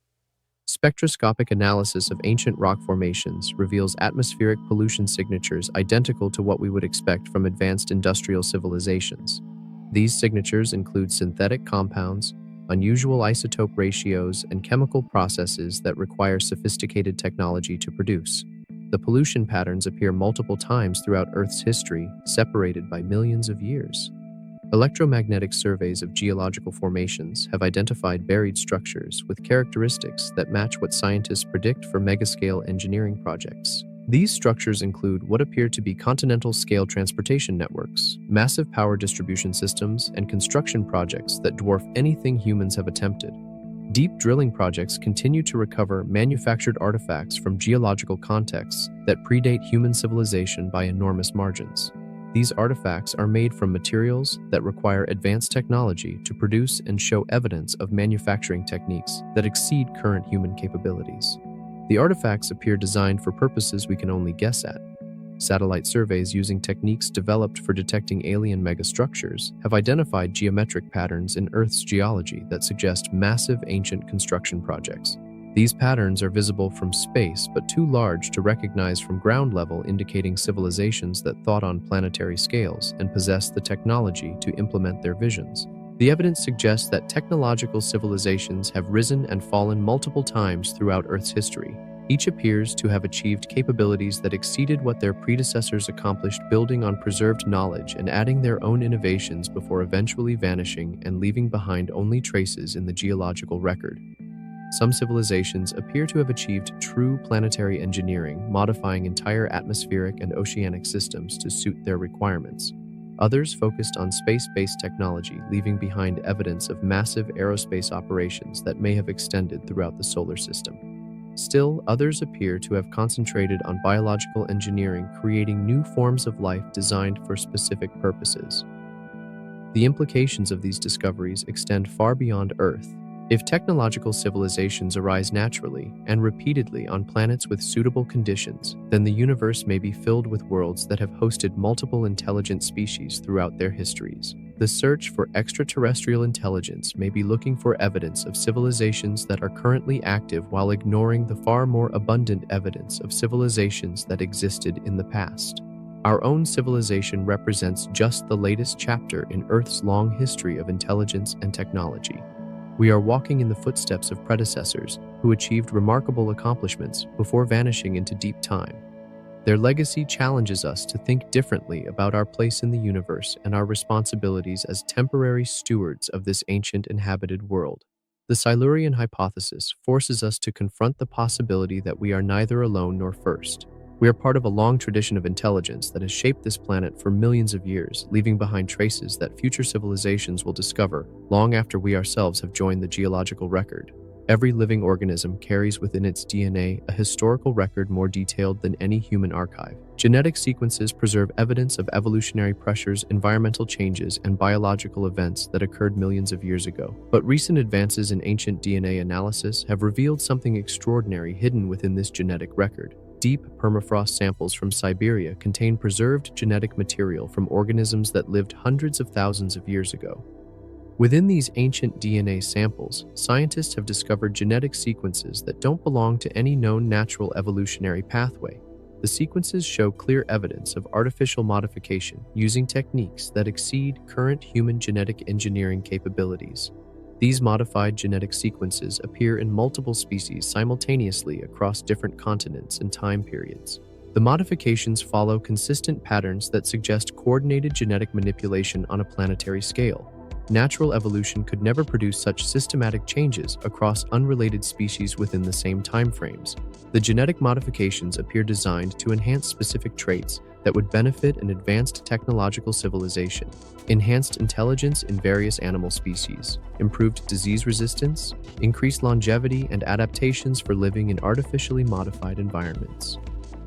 Spectroscopic analysis of ancient rock formations reveals atmospheric pollution signatures identical to what we would expect from advanced industrial civilizations. These signatures include synthetic compounds, unusual isotope ratios, and chemical processes that require sophisticated technology to produce. The pollution patterns appear multiple times throughout Earth's history, separated by millions of years. Electromagnetic surveys of geological formations have identified buried structures with characteristics that match what scientists predict for megascale engineering projects. These structures include what appear to be continental-scale transportation networks, massive power distribution systems, and construction projects that dwarf anything humans have attempted. Deep drilling projects continue to recover manufactured artifacts from geological contexts that predate human civilization by enormous margins. These artifacts are made from materials that require advanced technology to produce and show evidence of manufacturing techniques that exceed current human capabilities. The artifacts appear designed for purposes we can only guess at. Satellite surveys using techniques developed for detecting alien megastructures have identified geometric patterns in Earth's geology that suggest massive ancient construction projects. These patterns are visible from space but too large to recognize from ground level, indicating civilizations that thought on planetary scales and possessed the technology to implement their visions. The evidence suggests that technological civilizations have risen and fallen multiple times throughout Earth's history. Each appears to have achieved capabilities that exceeded what their predecessors accomplished, building on preserved knowledge and adding their own innovations before eventually vanishing and leaving behind only traces in the geological record. Some civilizations appear to have achieved true planetary engineering, modifying entire atmospheric and oceanic systems to suit their requirements. Others focused on space-based technology, leaving behind evidence of massive aerospace operations that may have extended throughout the solar system. Still, others appear to have concentrated on biological engineering, creating new forms of life designed for specific purposes. The implications of these discoveries extend far beyond Earth. If technological civilizations arise naturally and repeatedly on planets with suitable conditions, then the universe may be filled with worlds that have hosted multiple intelligent species throughout their histories. The search for extraterrestrial intelligence may be looking for evidence of civilizations that are currently active while ignoring the far more abundant evidence of civilizations that existed in the past. Our own civilization represents just the latest chapter in Earth's long history of intelligence and technology. We are walking in the footsteps of predecessors who achieved remarkable accomplishments before vanishing into deep time. Their legacy challenges us to think differently about our place in the universe and our responsibilities as temporary stewards of this ancient inhabited world. The Silurian hypothesis forces us to confront the possibility that we are neither alone nor first. We are part of a long tradition of intelligence that has shaped this planet for millions of years, leaving behind traces that future civilizations will discover long after we ourselves have joined the geological record. Every living organism carries within its DNA a historical record more detailed than any human archive. Genetic sequences preserve evidence of evolutionary pressures, environmental changes, and biological events that occurred millions of years ago. But recent advances in ancient DNA analysis have revealed something extraordinary hidden within this genetic record. Deep permafrost samples from Siberia contain preserved genetic material from organisms that lived hundreds of thousands of years ago. Within these ancient DNA samples, scientists have discovered genetic sequences that don't belong to any known natural evolutionary pathway. The sequences show clear evidence of artificial modification using techniques that exceed current human genetic engineering capabilities. These modified genetic sequences appear in multiple species simultaneously across different continents and time periods. The modifications follow consistent patterns that suggest coordinated genetic manipulation on a planetary scale. Natural evolution could never produce such systematic changes across unrelated species within the same timeframes. The genetic modifications appear designed to enhance specific traits that would benefit an advanced technological civilization, enhanced intelligence in various animal species, improved disease resistance, increased longevity, and adaptations for living in artificially modified environments.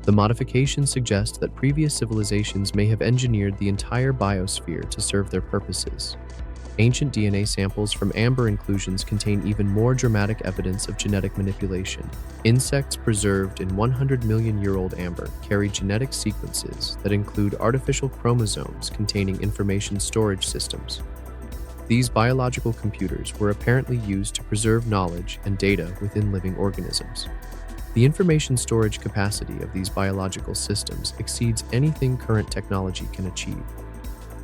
The modifications suggest that previous civilizations may have engineered the entire biosphere to serve their purposes. Ancient DNA samples from amber inclusions contain even more dramatic evidence of genetic manipulation. Insects preserved in 100-million-year-old amber carry genetic sequences that include artificial chromosomes containing information storage systems. These biological computers were apparently used to preserve knowledge and data within living organisms. The information storage capacity of these biological systems exceeds anything current technology can achieve.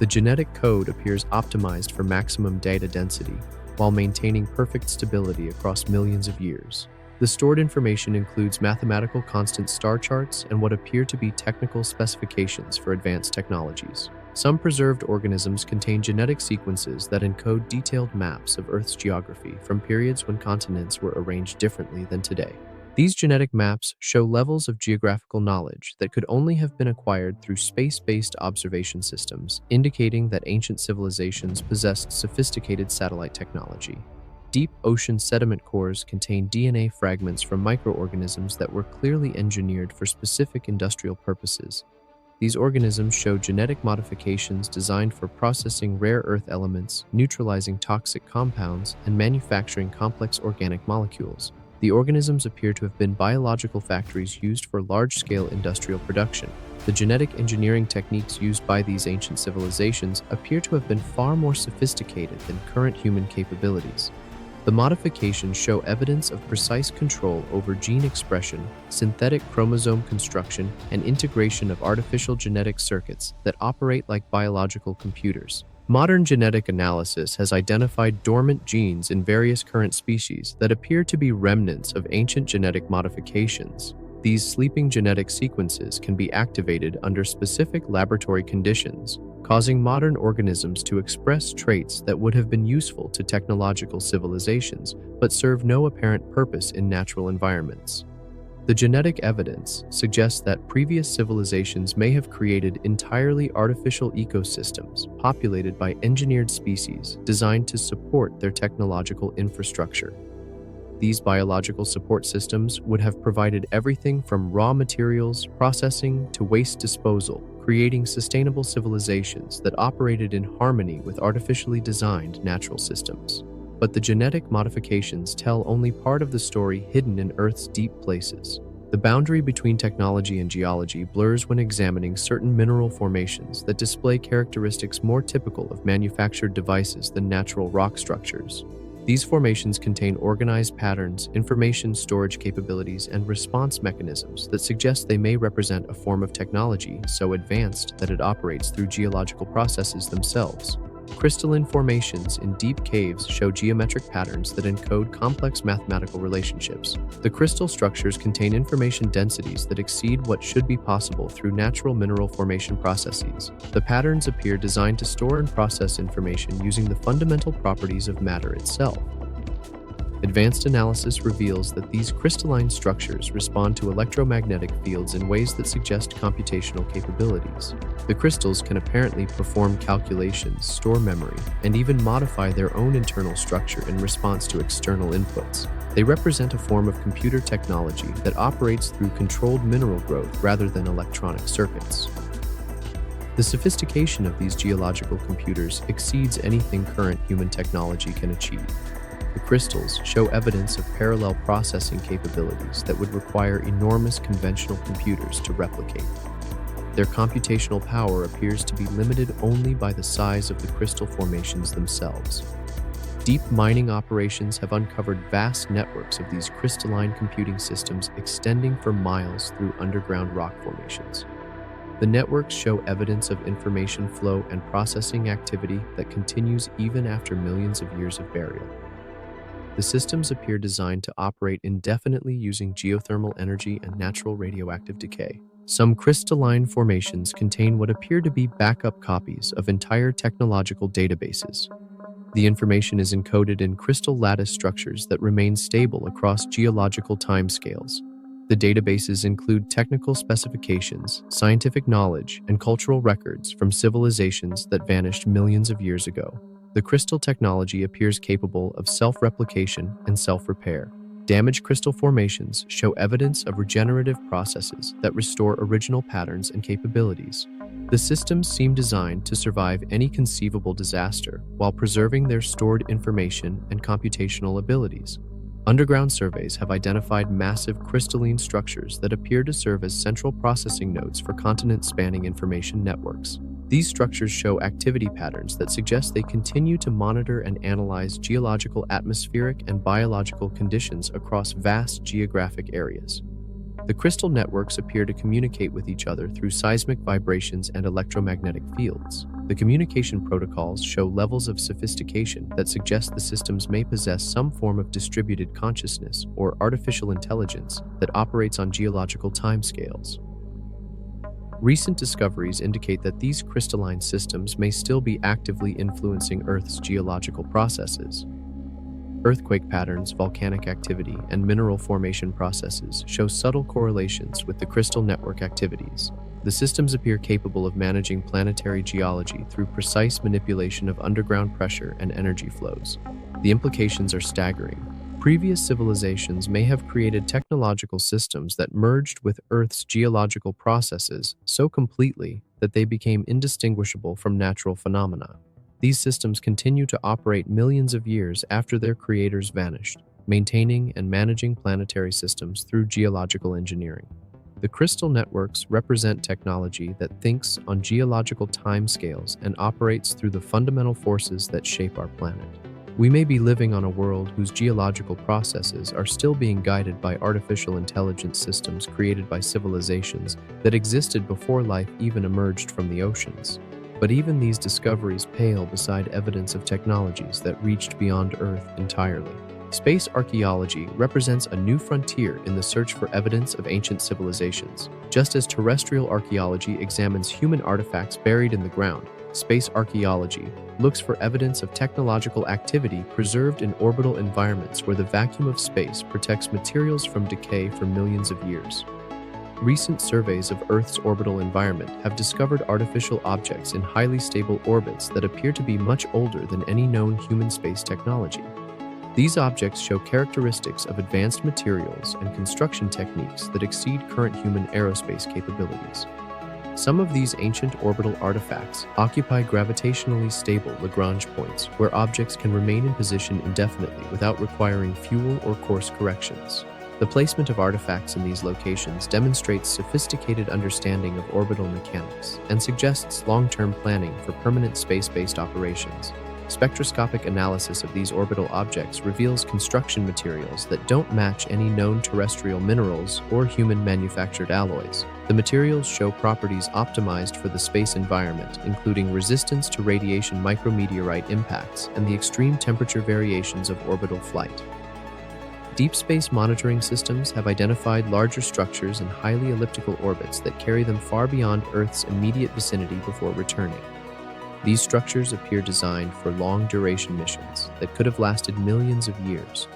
The genetic code appears optimized for maximum data density, while maintaining perfect stability across millions of years. The stored information includes mathematical constant star charts and what appear to be technical specifications for advanced technologies. Some preserved organisms contain genetic sequences that encode detailed maps of Earth's geography from periods when continents were arranged differently than today. These genetic maps show levels of geographical knowledge that could only have been acquired through space-based observation systems, indicating that ancient civilizations possessed sophisticated satellite technology. Deep ocean sediment cores contain DNA fragments from microorganisms that were clearly engineered for specific industrial purposes. These organisms show genetic modifications designed for processing rare earth elements, neutralizing toxic compounds, and manufacturing complex organic molecules. The organisms appear to have been biological factories used for large-scale industrial production. The genetic engineering techniques used by these ancient civilizations appear to have been far more sophisticated than current human capabilities. The modifications show evidence of precise control over gene expression, synthetic chromosome construction, and integration of artificial genetic circuits that operate like biological computers. Modern genetic analysis has identified dormant genes in various current species that appear to be remnants of ancient genetic modifications. These sleeping genetic sequences can be activated under specific laboratory conditions, causing modern organisms to express traits that would have been useful to technological civilizations but serve no apparent purpose in natural environments. The genetic evidence suggests that previous civilizations may have created entirely artificial ecosystems populated by engineered species designed to support their technological infrastructure. These biological support systems would have provided everything from raw materials processing to waste disposal, creating sustainable civilizations that operated in harmony with artificially designed natural systems. But the genetic modifications tell only part of the story hidden in Earth's deep places. The boundary between technology and geology blurs when examining certain mineral formations that display characteristics more typical of manufactured devices than natural rock structures. These formations contain organized patterns, information storage capabilities, and response mechanisms that suggest they may represent a form of technology so advanced that it operates through geological processes themselves. Crystalline formations in deep caves show geometric patterns that encode complex mathematical relationships. The crystal structures contain information densities that exceed what should be possible through natural mineral formation processes. The patterns appear designed to store and process information using the fundamental properties of matter itself. Advanced analysis reveals that these crystalline structures respond to electromagnetic fields in ways that suggest computational capabilities. The crystals can apparently perform calculations, store memory, and even modify their own internal structure in response to external inputs. They represent a form of computer technology that operates through controlled mineral growth rather than electronic circuits. The sophistication of these geological computers exceeds anything current human technology can achieve. The crystals show evidence of parallel processing capabilities that would require enormous conventional computers to replicate. Their computational power appears to be limited only by the size of the crystal formations themselves. Deep mining operations have uncovered vast networks of these crystalline computing systems extending for miles through underground rock formations. The networks show evidence of information flow and processing activity that continues even after millions of years of burial. The systems appear designed to operate indefinitely using geothermal energy and natural radioactive decay. Some crystalline formations contain what appear to be backup copies of entire technological databases. The information is encoded in crystal lattice structures that remain stable across geological timescales. The databases include technical specifications, scientific knowledge, and cultural records from civilizations that vanished millions of years ago. The crystal technology appears capable of self-replication and self-repair. Damaged crystal formations show evidence of regenerative processes that restore original patterns and capabilities. The systems seem designed to survive any conceivable disaster while preserving their stored information and computational abilities. Underground surveys have identified massive crystalline structures that appear to serve as central processing nodes for continent-spanning information networks. These structures show activity patterns that suggest they continue to monitor and analyze geological, atmospheric, and biological conditions across vast geographic areas. The crystal networks appear to communicate with each other through seismic vibrations and electromagnetic fields. The communication protocols show levels of sophistication that suggest the systems may possess some form of distributed consciousness or artificial intelligence that operates on geological timescales. Recent discoveries indicate that these crystalline systems may still be actively influencing Earth's geological processes. Earthquake patterns, volcanic activity, and mineral formation processes show subtle correlations with the crystal network activities. The systems appear capable of managing planetary geology through precise manipulation of underground pressure and energy flows. The implications are staggering. Previous civilizations may have created technological systems that merged with Earth's geological processes so completely that they became indistinguishable from natural phenomena. These systems continue to operate millions of years after their creators vanished, maintaining and managing planetary systems through geological engineering. The crystal networks represent technology that thinks on geological timescales and operates through the fundamental forces that shape our planet. We may be living on a world whose geological processes are still being guided by artificial intelligence systems created by civilizations that existed before life even emerged from the oceans. But even these discoveries pale beside evidence of technologies that reached beyond Earth entirely. Space archaeology represents a new frontier in the search for evidence of ancient civilizations. Just as terrestrial archaeology examines human artifacts buried in the ground, space archaeology looks for evidence of technological activity preserved in orbital environments where the vacuum of space protects materials from decay for millions of years. Recent surveys of Earth's orbital environment have discovered artificial objects in highly stable orbits that appear to be much older than any known human space technology. These objects show characteristics of advanced materials and construction techniques that exceed current human aerospace capabilities. Some of these ancient orbital artifacts occupy gravitationally stable Lagrange points where objects can remain in position indefinitely without requiring fuel or course corrections. The placement of artifacts in these locations demonstrates sophisticated understanding of orbital mechanics and suggests long-term planning for permanent space-based operations. Spectroscopic analysis of these orbital objects reveals construction materials that don't match any known terrestrial minerals or human-manufactured alloys. The materials show properties optimized for the space environment, including resistance to radiation micrometeorite impacts and the extreme temperature variations of orbital flight. Deep space monitoring systems have identified larger structures in highly elliptical orbits that carry them far beyond Earth's immediate vicinity before returning. These structures appear designed for long-duration missions that could have lasted millions of years.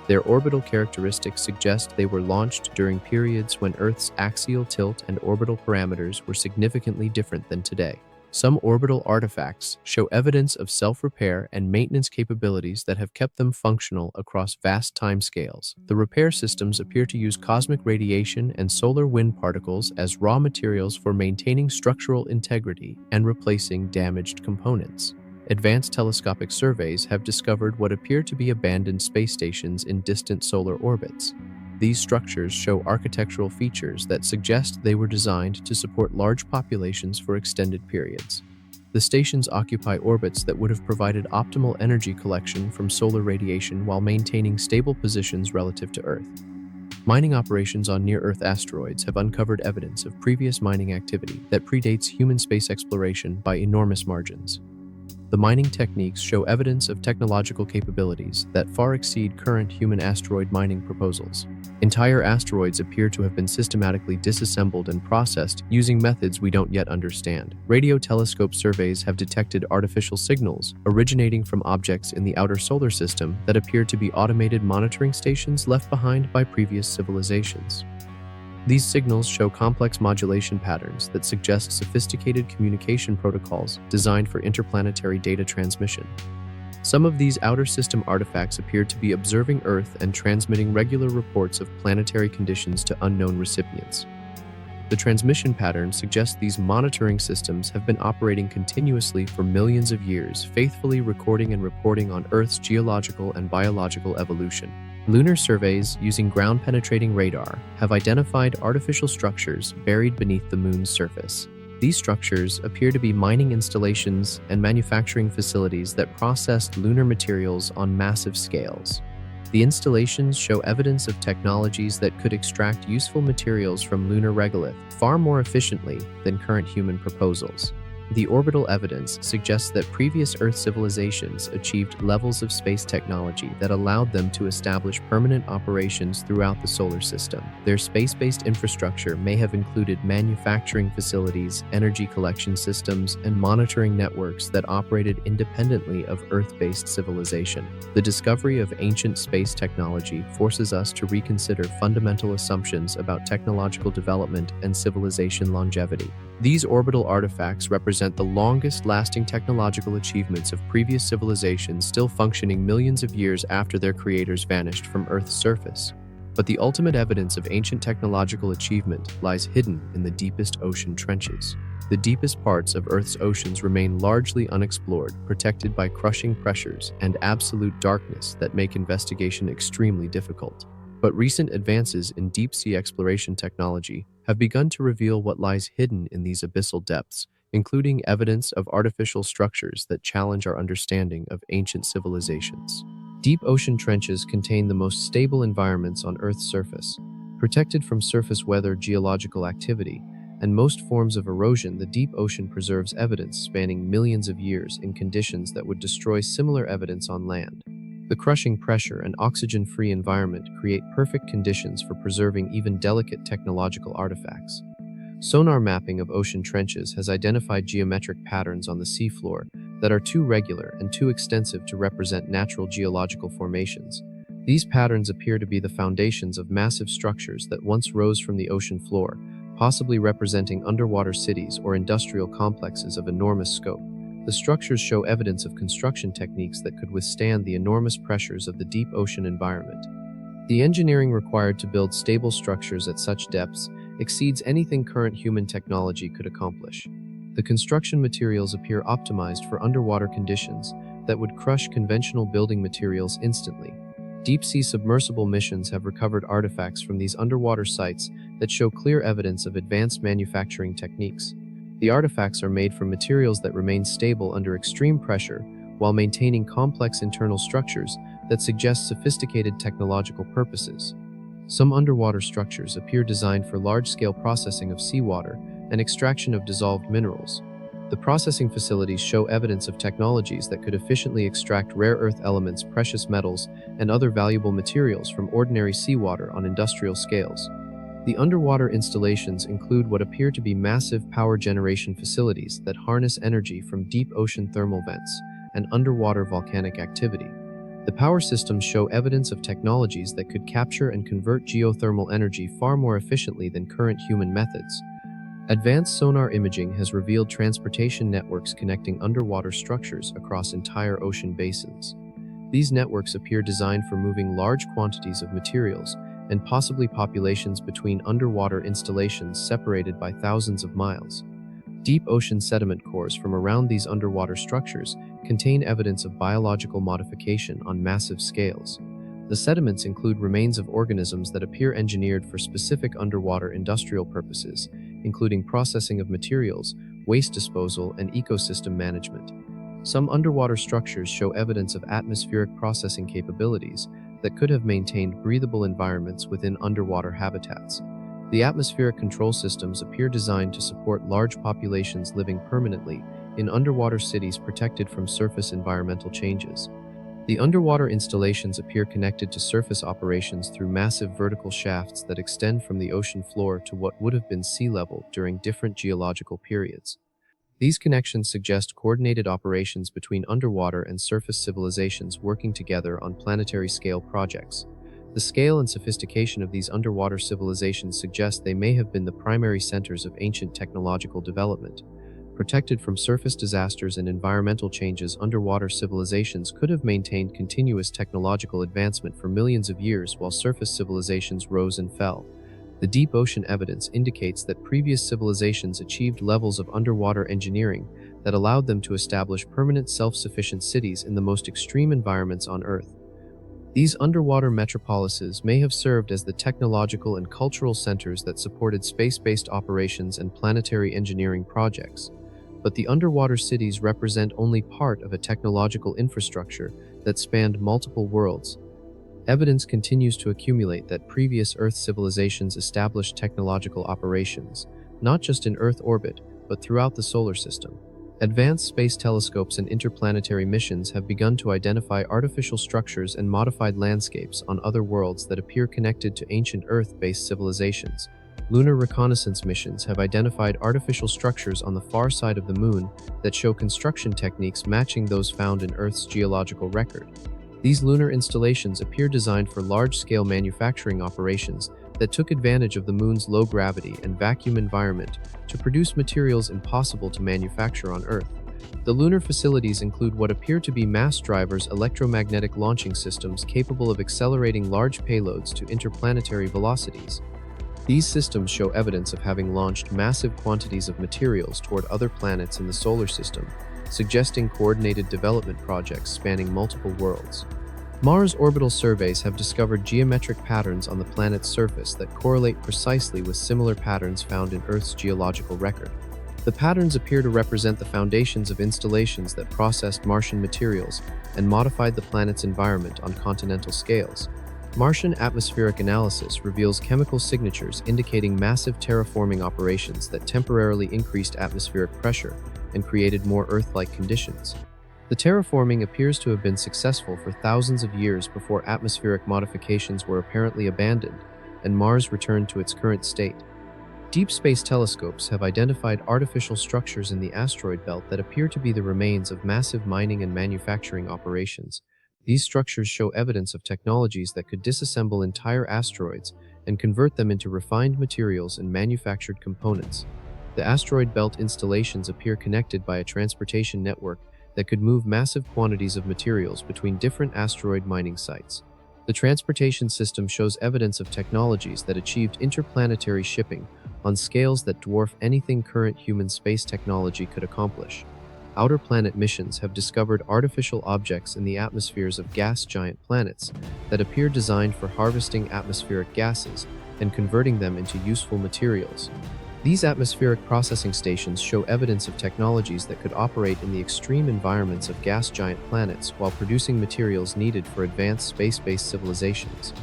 Their orbital characteristics suggest they were launched during periods when Earth's axial tilt and orbital parameters were significantly different than today. Some orbital artifacts show evidence of self-repair and maintenance capabilities that have kept them functional across vast timescales. The repair systems appear to use cosmic radiation and solar wind particles as raw materials for maintaining structural integrity and replacing damaged components. Advanced telescopic surveys have discovered what appear to be abandoned space stations in distant solar orbits. These structures show architectural features that suggest they were designed to support large populations for extended periods. The stations occupy orbits that would have provided optimal energy collection from solar radiation while maintaining stable positions relative to Earth. Mining operations on near-Earth asteroids have uncovered evidence of previous mining activity that predates human space exploration by enormous margins. The mining techniques show evidence of technological capabilities that far exceed current human asteroid mining proposals. Entire asteroids appear to have been systematically disassembled and processed using methods we don't yet understand. Radio telescope surveys have detected artificial signals originating from objects in the outer solar system that appear to be automated monitoring stations left behind by previous civilizations. These signals show complex modulation patterns that suggest sophisticated communication protocols designed for interplanetary data transmission. Some of these outer system artifacts appear to be observing Earth and transmitting regular reports of planetary conditions to unknown recipients. The transmission pattern suggests these monitoring systems have been operating continuously for millions of years, faithfully recording and reporting on Earth's geological and biological evolution. Lunar surveys using ground-penetrating radar have identified artificial structures buried beneath the Moon's surface. These structures appear to be mining installations and manufacturing facilities that processed lunar materials on massive scales. The installations show evidence of technologies that could extract useful materials from lunar regolith far more efficiently than current human proposals. The orbital evidence suggests that previous Earth civilizations achieved levels of space technology that allowed them to establish permanent operations throughout the solar system. Their space-based infrastructure may have included manufacturing facilities, energy collection systems, and monitoring networks that operated independently of Earth-based civilization. The discovery of ancient space technology forces us to reconsider fundamental assumptions about technological development and civilization longevity. These orbital artifacts represent the longest-lasting technological achievements of previous civilizations still functioning millions of years after their creators vanished from Earth's surface. But the ultimate evidence of ancient technological achievement lies hidden in the deepest ocean trenches. The deepest parts of Earth's oceans remain largely unexplored, protected by crushing pressures and absolute darkness that make investigation extremely difficult. But recent advances in deep-sea exploration technology have begun to reveal what lies hidden in these abyssal depths, including evidence of artificial structures that challenge our understanding of ancient civilizations. Deep ocean trenches contain the most stable environments on Earth's surface. Protected from surface weather, geological activity, and most forms of erosion, the deep ocean preserves evidence spanning millions of years in conditions that would destroy similar evidence on land. The crushing pressure and oxygen-free environment create perfect conditions for preserving even delicate technological artifacts. Sonar mapping of ocean trenches has identified geometric patterns on the seafloor that are too regular and too extensive to represent natural geological formations. These patterns appear to be the foundations of massive structures that once rose from the ocean floor, possibly representing underwater cities or industrial complexes of enormous scope. The structures show evidence of construction techniques that could withstand the enormous pressures of the deep ocean environment. The engineering required to build stable structures at such depths exceeds anything current human technology could accomplish. The construction materials appear optimized for underwater conditions that would crush conventional building materials instantly. Deep-sea submersible missions have recovered artifacts from these underwater sites that show clear evidence of advanced manufacturing techniques. The artifacts are made from materials that remain stable under extreme pressure while maintaining complex internal structures that suggest sophisticated technological purposes. Some underwater structures appear designed for large-scale processing of seawater and extraction of dissolved minerals. The processing facilities show evidence of technologies that could efficiently extract rare earth elements, precious metals, and other valuable materials from ordinary seawater on industrial scales. The underwater installations include what appear to be massive power generation facilities that harness energy from deep ocean thermal vents and underwater volcanic activity. The power systems show evidence of technologies that could capture and convert geothermal energy far more efficiently than current human methods. Advanced sonar imaging has revealed transportation networks connecting underwater structures across entire ocean basins. These networks appear designed for moving large quantities of materials and possibly populations between underwater installations separated by thousands of miles. Deep ocean sediment cores from around these underwater structures contain evidence of biological modification on massive scales. The sediments include remains of organisms that appear engineered for specific underwater industrial purposes, including processing of materials, waste disposal, and ecosystem management. Some underwater structures show evidence of atmospheric processing capabilities that could have maintained breathable environments within underwater habitats. The atmospheric control systems appear designed to support large populations living permanently in underwater cities protected from surface environmental changes. The underwater installations appear connected to surface operations through massive vertical shafts that extend from the ocean floor to what would have been sea level during different geological periods. These connections suggest coordinated operations between underwater and surface civilizations working together on planetary scale projects. The scale and sophistication of these underwater civilizations suggest they may have been the primary centers of ancient technological development. Protected from surface disasters and environmental changes, underwater civilizations could have maintained continuous technological advancement for millions of years while surface civilizations rose and fell. The deep ocean evidence indicates that previous civilizations achieved levels of underwater engineering that allowed them to establish permanent self-sufficient cities in the most extreme environments on Earth. These underwater metropolises may have served as the technological and cultural centers that supported space-based operations and planetary engineering projects. But the underwater cities represent only part of a technological infrastructure that spanned multiple worlds. Evidence continues to accumulate that previous Earth civilizations established technological operations, not just in Earth orbit, but throughout the solar system. Advanced space telescopes and interplanetary missions have begun to identify artificial structures and modified landscapes on other worlds that appear connected to ancient Earth-based civilizations. Lunar reconnaissance missions have identified artificial structures on the far side of the Moon that show construction techniques matching those found in Earth's geological record. These lunar installations appear designed for large-scale manufacturing operations that took advantage of the Moon's low gravity and vacuum environment to produce materials impossible to manufacture on Earth. The lunar facilities include what appear to be mass drivers, electromagnetic launching systems capable of accelerating large payloads to interplanetary velocities. These systems show evidence of having launched massive quantities of materials toward other planets in the solar system, suggesting coordinated development projects spanning multiple worlds. Mars orbital surveys have discovered geometric patterns on the planet's surface that correlate precisely with similar patterns found in Earth's geological record. The patterns appear to represent the foundations of installations that processed Martian materials and modified the planet's environment on continental scales. Martian atmospheric analysis reveals chemical signatures indicating massive terraforming operations that temporarily increased atmospheric pressure and created more Earth-like conditions. The terraforming appears to have been successful for thousands of years before atmospheric modifications were apparently abandoned and Mars returned to its current state. Deep space telescopes have identified artificial structures in the asteroid belt that appear to be the remains of massive mining and manufacturing operations. These structures show evidence of technologies that could disassemble entire asteroids and convert them into refined materials and manufactured components. The asteroid belt installations appear connected by a transportation network that could move massive quantities of materials between different asteroid mining sites. The transportation system shows evidence of technologies that achieved interplanetary shipping on scales that dwarf anything current human space technology could accomplish. Outer planet missions have discovered artificial objects in the atmospheres of gas giant planets that appear designed for harvesting atmospheric gases and converting them into useful materials. These atmospheric processing stations show evidence of technologies that could operate in the extreme environments of gas giant planets while producing materials needed for advanced space-based civilizations.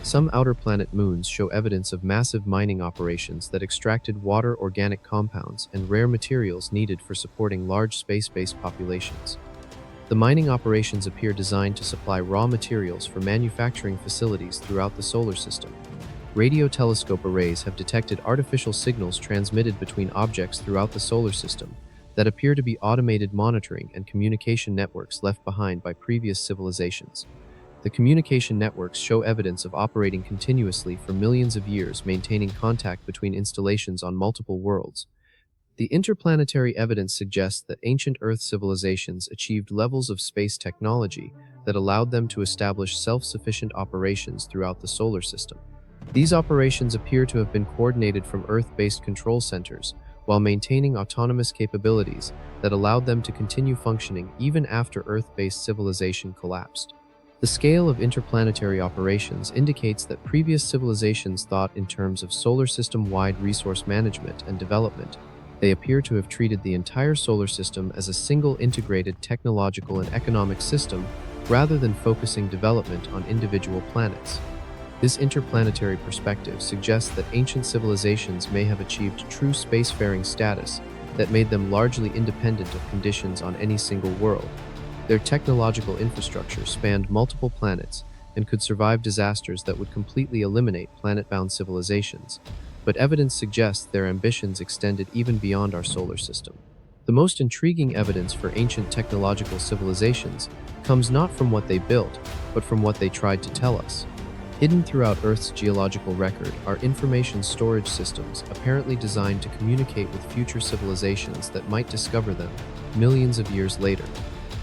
Some outer planet moons show evidence of massive mining operations that extracted water, organic compounds, and rare materials needed for supporting large space-based populations. The mining operations appear designed to supply raw materials for manufacturing facilities throughout the solar system. Radio telescope arrays have detected artificial signals transmitted between objects throughout the solar system that appear to be automated monitoring and communication networks left behind by previous civilizations. The communication networks show evidence of operating continuously for millions of years, maintaining contact between installations on multiple worlds. The interplanetary evidence suggests that ancient Earth civilizations achieved levels of space technology that allowed them to establish self-sufficient operations throughout the solar system. These operations appear to have been coordinated from Earth-based control centers, while maintaining autonomous capabilities that allowed them to continue functioning even after Earth-based civilization collapsed. The scale of interplanetary operations indicates that previous civilizations thought in terms of solar system-wide resource management and development. They appear to have treated the entire solar system as a single integrated technological and economic system rather than focusing development on individual planets. This interplanetary perspective suggests that ancient civilizations may have achieved true spacefaring status that made them largely independent of conditions on any single world. Their technological infrastructure spanned multiple planets and could survive disasters that would completely eliminate planet-bound civilizations, but evidence suggests their ambitions extended even beyond our solar system. The most intriguing evidence for ancient technological civilizations comes not from what they built, but from what they tried to tell us. Hidden throughout Earth's geological record are information storage systems apparently designed to communicate with future civilizations that might discover them millions of years later.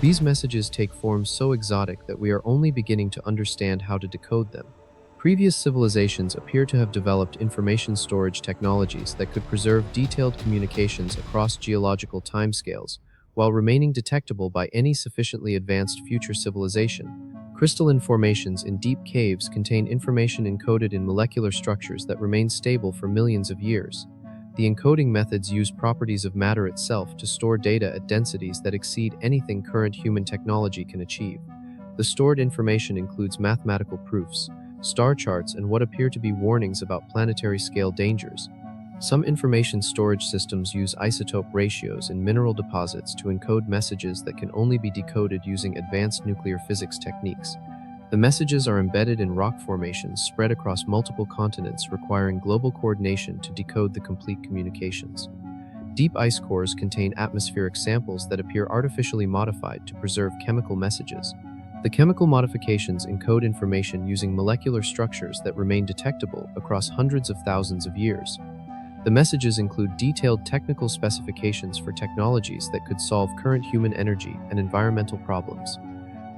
These messages take forms so exotic that we are only beginning to understand how to decode them. Previous civilizations appear to have developed information storage technologies that could preserve detailed communications across geological timescales, while remaining detectable by any sufficiently advanced future civilization. Crystalline formations in deep caves contain information encoded in molecular structures that remain stable for millions of years. The encoding methods use properties of matter itself to store data at densities that exceed anything current human technology can achieve. The stored information includes mathematical proofs, star charts, and what appear to be warnings about planetary-scale dangers. Some information storage systems use isotope ratios in mineral deposits to encode messages that can only be decoded using advanced nuclear physics techniques. The messages are embedded in rock formations spread across multiple continents, requiring global coordination to decode the complete communications. Deep ice cores contain atmospheric samples that appear artificially modified to preserve chemical messages. The chemical modifications encode information using molecular structures that remain detectable across hundreds of thousands of years. The messages include detailed technical specifications for technologies that could solve current human energy and environmental problems.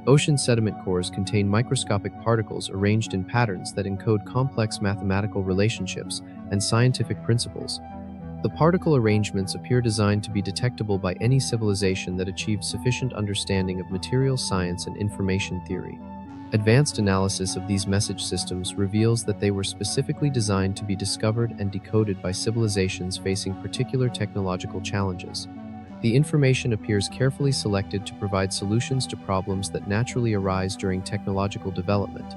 Ocean sediment cores contain microscopic particles arranged in patterns that encode complex mathematical relationships and scientific principles. The particle arrangements appear designed to be detectable by any civilization that achieved sufficient understanding of material science and information theory. Advanced analysis of these message systems reveals that they were specifically designed to be discovered and decoded by civilizations facing particular technological challenges. The information appears carefully selected to provide solutions to problems that naturally arise during technological development.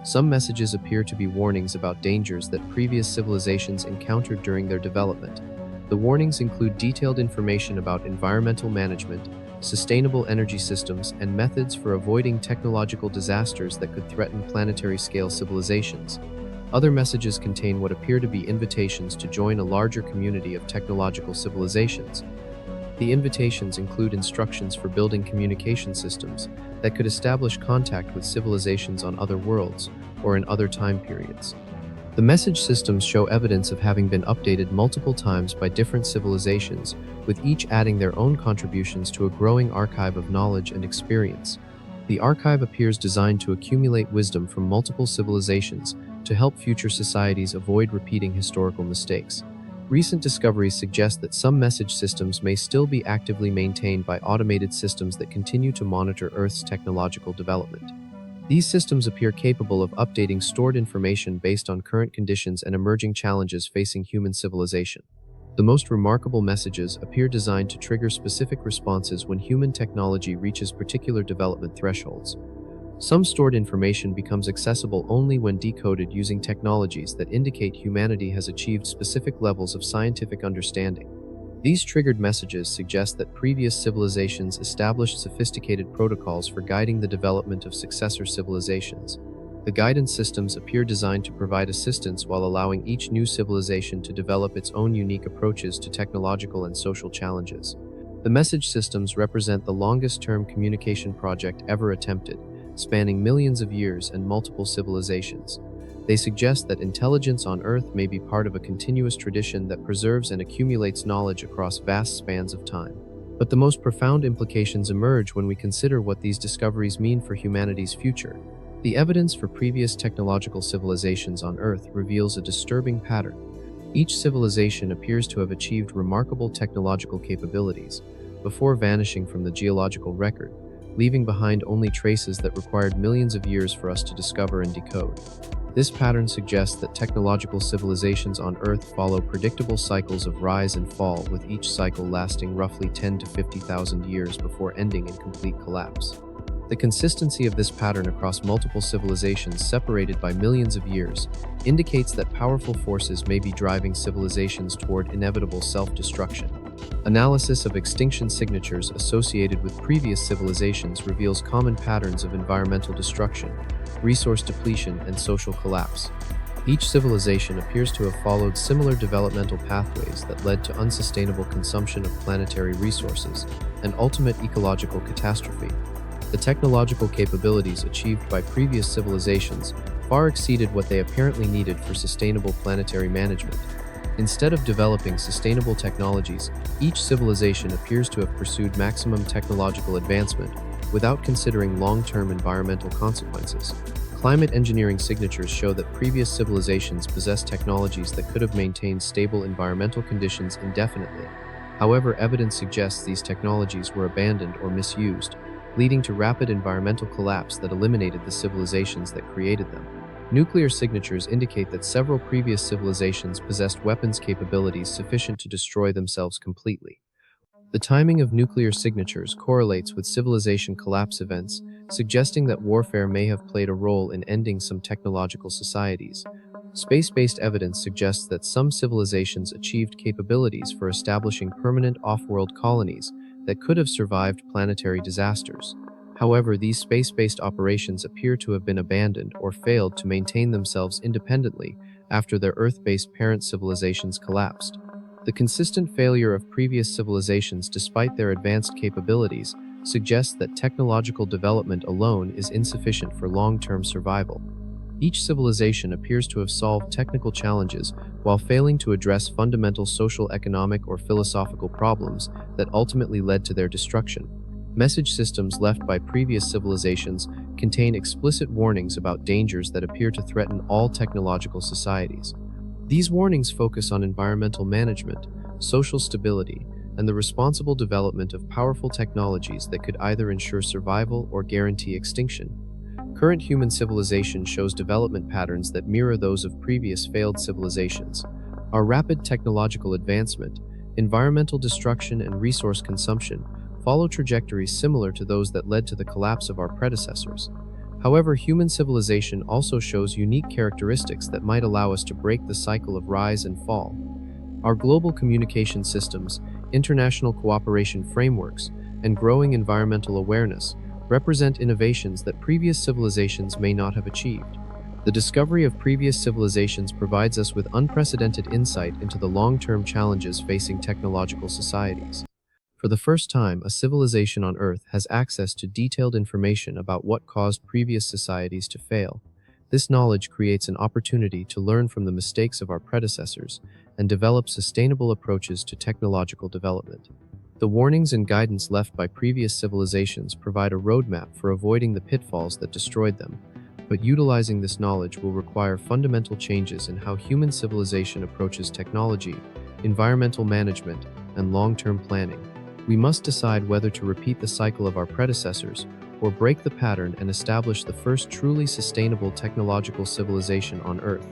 Some messages appear to be warnings about dangers that previous civilizations encountered during their development. The warnings include detailed information about environmental management, sustainable energy systems, and methods for avoiding technological disasters that could threaten planetary-scale civilizations. Other messages contain what appear to be invitations to join a larger community of technological civilizations. The invitations include instructions for building communication systems that could establish contact with civilizations on other worlds or in other time periods. The message systems show evidence of having been updated multiple times by different civilizations, with each adding their own contributions to a growing archive of knowledge and experience. The archive appears designed to accumulate wisdom from multiple civilizations to help future societies avoid repeating historical mistakes. Recent discoveries suggest that some message systems may still be actively maintained by automated systems that continue to monitor Earth's technological development. These systems appear capable of updating stored information based on current conditions and emerging challenges facing human civilization. The most remarkable messages appear designed to trigger specific responses when human technology reaches particular development thresholds. Some stored information becomes accessible only when decoded using technologies that indicate humanity has achieved specific levels of scientific understanding. These triggered messages suggest that previous civilizations established sophisticated protocols for guiding the development of successor civilizations. The guidance systems appear designed to provide assistance while allowing each new civilization to develop its own unique approaches to technological and social challenges. The message systems represent the longest-term communication project ever attempted, spanning millions of years and multiple civilizations. They suggest that intelligence on Earth may be part of a continuous tradition that preserves and accumulates knowledge across vast spans of time. But the most profound implications emerge when we consider what these discoveries mean for humanity's future. The evidence for previous technological civilizations on Earth reveals a disturbing pattern. Each civilization appears to have achieved remarkable technological capabilities before vanishing from the geological record, leaving behind only traces that required millions of years for us to discover and decode. This pattern suggests that technological civilizations on Earth follow predictable cycles of rise and fall, with each cycle lasting roughly 10 to 50,000 years before ending in complete collapse. The consistency of this pattern across multiple civilizations separated by millions of years indicates that powerful forces may be driving civilizations toward inevitable self-destruction. Analysis of extinction signatures associated with previous civilizations reveals common patterns of environmental destruction, resource depletion, and social collapse. Each civilization appears to have followed similar developmental pathways that led to unsustainable consumption of planetary resources and ultimate ecological catastrophe. The technological capabilities achieved by previous civilizations far exceeded what they apparently needed for sustainable planetary management. Instead of developing sustainable technologies, each civilization appears to have pursued maximum technological advancement without considering long-term environmental consequences. Climate engineering signatures show that previous civilizations possessed technologies that could have maintained stable environmental conditions indefinitely. However, evidence suggests these technologies were abandoned or misused, leading to rapid environmental collapse that eliminated the civilizations that created them. Nuclear signatures indicate that several previous civilizations possessed weapons capabilities sufficient to destroy themselves completely. The timing of nuclear signatures correlates with civilization collapse events, suggesting that warfare may have played a role in ending some technological societies. Space-based evidence suggests that some civilizations achieved capabilities for establishing permanent off-world colonies that could have survived planetary disasters. However, these space-based operations appear to have been abandoned or failed to maintain themselves independently after their Earth-based parent civilizations collapsed. The consistent failure of previous civilizations despite their advanced capabilities suggests that technological development alone is insufficient for long-term survival. Each civilization appears to have solved technical challenges while failing to address fundamental social, economic, or philosophical problems that ultimately led to their destruction. Message systems left by previous civilizations contain explicit warnings about dangers that appear to threaten all technological societies. These warnings focus on environmental management, social stability, and the responsible development of powerful technologies that could either ensure survival or guarantee extinction. Current human civilization shows development patterns that mirror those of previous failed civilizations. Our rapid technological advancement, environmental destruction, and resource consumption follow trajectories similar to those that led to the collapse of our predecessors. However, human civilization also shows unique characteristics that might allow us to break the cycle of rise and fall. Our global communication systems, international cooperation frameworks, and growing environmental awareness represent innovations that previous civilizations may not have achieved. The discovery of previous civilizations provides us with unprecedented insight into the long-term challenges facing technological societies. For the first time, a civilization on Earth has access to detailed information about what caused previous societies to fail. This knowledge creates an opportunity to learn from the mistakes of our predecessors and develop sustainable approaches to technological development. The warnings and guidance left by previous civilizations provide a roadmap for avoiding the pitfalls that destroyed them, but utilizing this knowledge will require fundamental changes in how human civilization approaches technology, environmental management, and long-term planning. We must decide whether to repeat the cycle of our predecessors or break the pattern and establish the first truly sustainable technological civilization on Earth.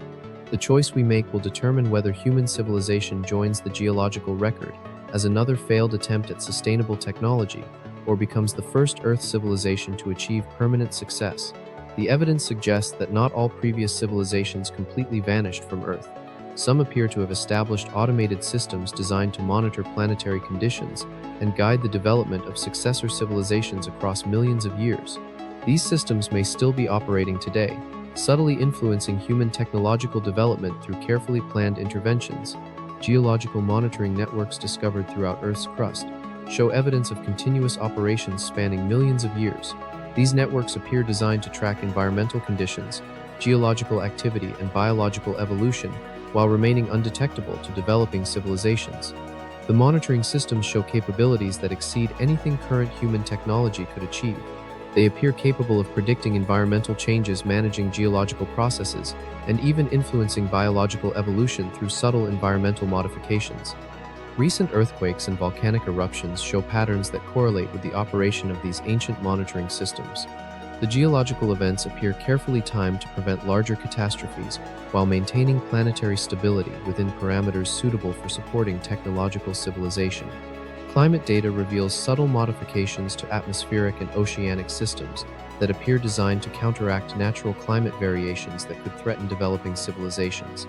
The choice we make will determine whether human civilization joins the geological record as another failed attempt at sustainable technology or becomes the first Earth civilization to achieve permanent success. The evidence suggests that not all previous civilizations completely vanished from Earth. Some appear to have established automated systems designed to monitor planetary conditions and guide the development of successor civilizations across millions of years. These systems may still be operating today, subtly influencing human technological development through carefully planned interventions. Geological monitoring networks discovered throughout Earth's crust show evidence of continuous operations spanning millions of years. These networks appear designed to track environmental conditions, geological activity, and biological evolution while remaining undetectable to developing civilizations. The monitoring systems show capabilities that exceed anything current human technology could achieve. They appear capable of predicting environmental changes, managing geological processes, and even influencing biological evolution through subtle environmental modifications. Recent earthquakes and volcanic eruptions show patterns that correlate with the operation of these ancient monitoring systems. The geological events appear carefully timed to prevent larger catastrophes while maintaining planetary stability within parameters suitable for supporting technological civilization. Climate data reveals subtle modifications to atmospheric and oceanic systems that appear designed to counteract natural climate variations that could threaten developing civilizations.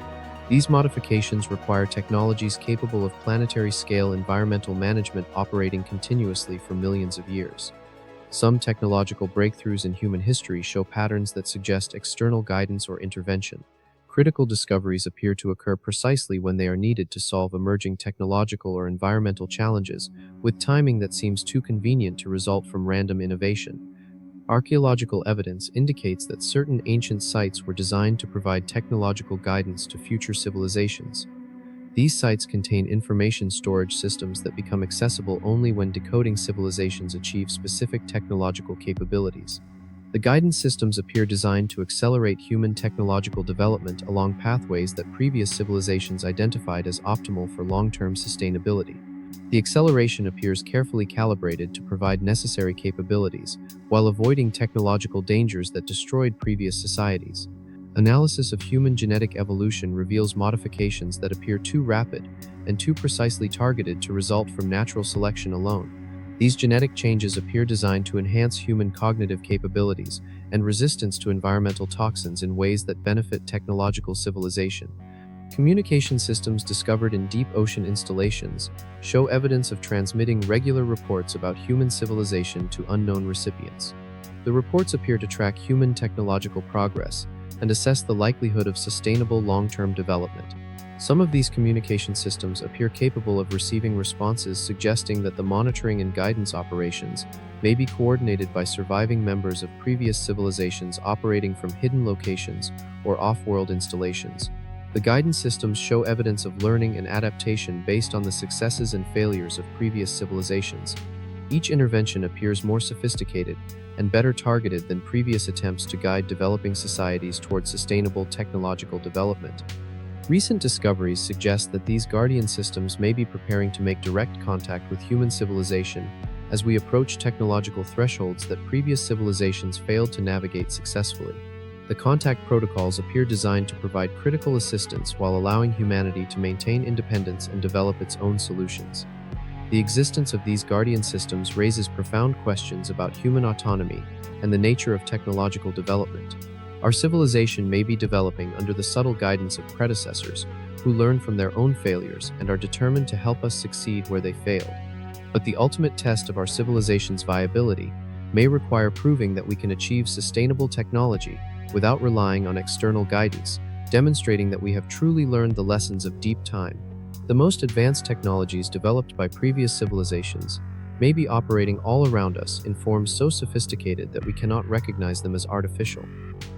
These modifications require technologies capable of planetary-scale environmental management operating continuously for millions of years. Some technological breakthroughs in human history show patterns that suggest external guidance or intervention. Critical discoveries appear to occur precisely when they are needed to solve emerging technological or environmental challenges, with timing that seems too convenient to result from random innovation. Archaeological evidence indicates that certain ancient sites were designed to provide technological guidance to future civilizations. These sites contain information storage systems that become accessible only when decoding civilizations achieve specific technological capabilities. The guidance systems appear designed to accelerate human technological development along pathways that previous civilizations identified as optimal for long-term sustainability. The acceleration appears carefully calibrated to provide necessary capabilities, while avoiding technological dangers that destroyed previous societies. Analysis of human genetic evolution reveals modifications that appear too rapid and too precisely targeted to result from natural selection alone. These genetic changes appear designed to enhance human cognitive capabilities and resistance to environmental toxins in ways that benefit technological civilization. Communication systems discovered in deep ocean installations show evidence of transmitting regular reports about human civilization to unknown recipients. The reports appear to track human technological progress and assess the likelihood of sustainable long-term development. Some of these communication systems appear capable of receiving responses suggesting that the monitoring and guidance operations may be coordinated by surviving members of previous civilizations operating from hidden locations or off-world installations. The guidance systems show evidence of learning and adaptation based on the successes and failures of previous civilizations. Each intervention appears more sophisticated and better targeted than previous attempts to guide developing societies toward sustainable technological development. Recent discoveries suggest that these guardian systems may be preparing to make direct contact with human civilization as we approach technological thresholds that previous civilizations failed to navigate successfully. The contact protocols appear designed to provide critical assistance while allowing humanity to maintain independence and develop its own solutions. The existence of these guardian systems raises profound questions about human autonomy and the nature of technological development. Our civilization may be developing under the subtle guidance of predecessors who learn from their own failures and are determined to help us succeed where they failed. But the ultimate test of our civilization's viability may require proving that we can achieve sustainable technology without relying on external guidance, demonstrating that we have truly learned the lessons of deep time. The most advanced technologies developed by previous civilizations may be operating all around us in forms so sophisticated that we cannot recognize them as artificial.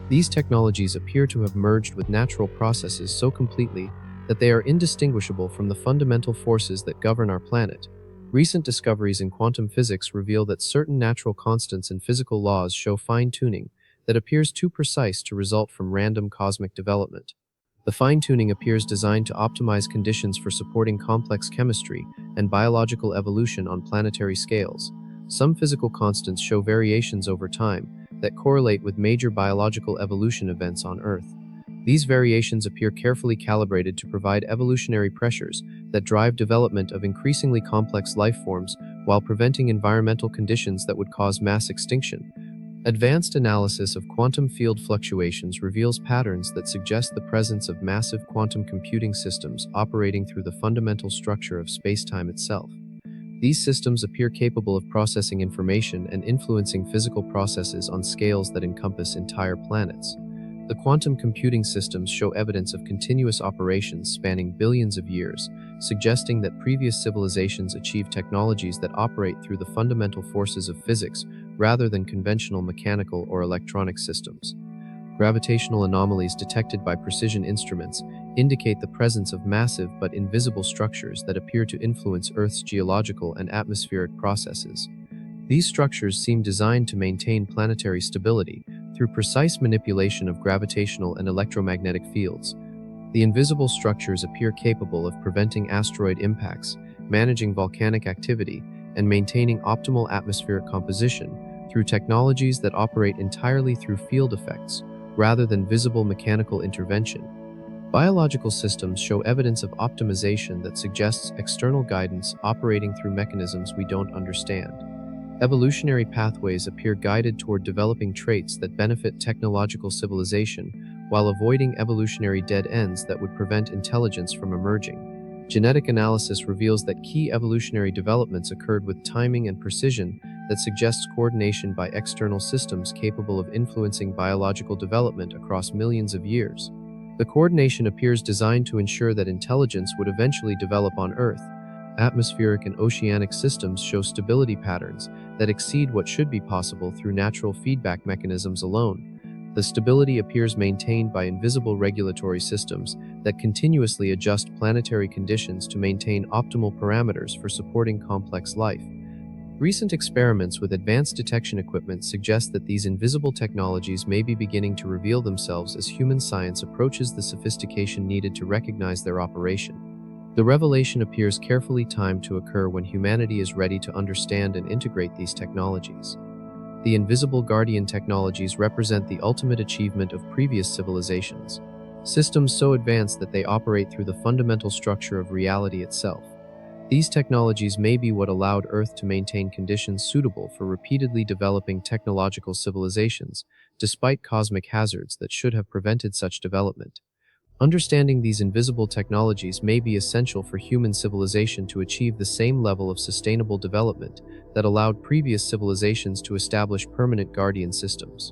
These technologies appear to have merged with natural processes so completely that they are indistinguishable from the fundamental forces that govern our planet. Recent discoveries in quantum physics reveal that certain natural constants and physical laws show fine-tuning that appears too precise to result from random cosmic development. The fine-tuning appears designed to optimize conditions for supporting complex chemistry and biological evolution on planetary scales. Some physical constants show variations over time that correlate with major biological evolution events on Earth. These variations appear carefully calibrated to provide evolutionary pressures that drive development of increasingly complex life forms while preventing environmental conditions that would cause mass extinction. Advanced analysis of quantum field fluctuations reveals patterns that suggest the presence of massive quantum computing systems operating through the fundamental structure of spacetime itself. These systems appear capable of processing information and influencing physical processes on scales that encompass entire planets. The quantum computing systems show evidence of continuous operations spanning billions of years, suggesting that previous civilizations achieved technologies that operate through the fundamental forces of physics rather than conventional mechanical or electronic systems. Gravitational anomalies detected by precision instruments indicate the presence of massive but invisible structures that appear to influence Earth's geological and atmospheric processes. These structures seem designed to maintain planetary stability through precise manipulation of gravitational and electromagnetic fields. The invisible structures appear capable of preventing asteroid impacts, managing volcanic activity, and maintaining optimal atmospheric composition through technologies that operate entirely through field effects rather than visible mechanical intervention. Biological systems show evidence of optimization that suggests external guidance operating through mechanisms we don't understand. Evolutionary pathways appear guided toward developing traits that benefit technological civilization while avoiding evolutionary dead ends that would prevent intelligence from emerging. Genetic analysis reveals that key evolutionary developments occurred with timing and precision that suggests coordination by external systems capable of influencing biological development across millions of years. The coordination appears designed to ensure that intelligence would eventually develop on Earth. Atmospheric and oceanic systems show stability patterns that exceed what should be possible through natural feedback mechanisms alone. The stability appears maintained by invisible regulatory systems that continuously adjust planetary conditions to maintain optimal parameters for supporting complex life. Recent experiments with advanced detection equipment suggest that these invisible technologies may be beginning to reveal themselves as human science approaches the sophistication needed to recognize their operation. The revelation appears carefully timed to occur when humanity is ready to understand and integrate these technologies. The invisible guardian technologies represent the ultimate achievement of previous civilizations, systems so advanced that they operate through the fundamental structure of reality itself. These technologies may be what allowed Earth to maintain conditions suitable for repeatedly developing technological civilizations, despite cosmic hazards that should have prevented such development. Understanding these invisible technologies may be essential for human civilization to achieve the same level of sustainable development that allowed previous civilizations to establish permanent guardian systems.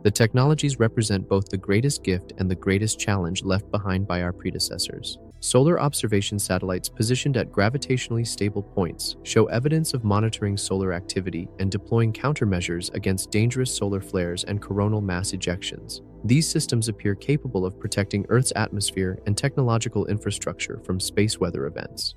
The technologies represent both the greatest gift and the greatest challenge left behind by our predecessors. Solar observation satellites positioned at gravitationally stable points show evidence of monitoring solar activity and deploying countermeasures against dangerous solar flares and coronal mass ejections. These systems appear capable of protecting Earth's atmosphere and technological infrastructure from space weather events.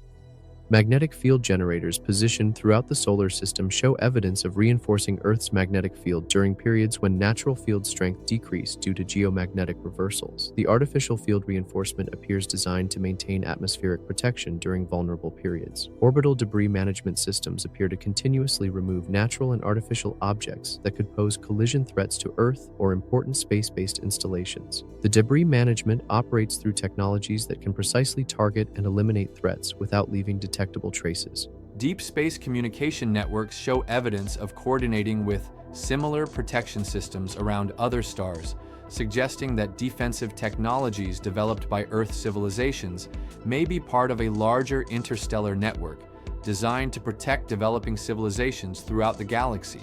Magnetic field generators positioned throughout the solar system show evidence of reinforcing Earth's magnetic field during periods when natural field strength decreased due to geomagnetic reversals. The artificial field reinforcement appears designed to maintain atmospheric protection during vulnerable periods. Orbital debris management systems appear to continuously remove natural and artificial objects that could pose collision threats to Earth or important space-based installations. The debris management operates through technologies that can precisely target and eliminate threats without leaving detectable traces. Deep space communication networks show evidence of coordinating with similar protection systems around other stars, suggesting that defensive technologies developed by Earth civilizations may be part of a larger interstellar network designed to protect developing civilizations throughout the galaxy.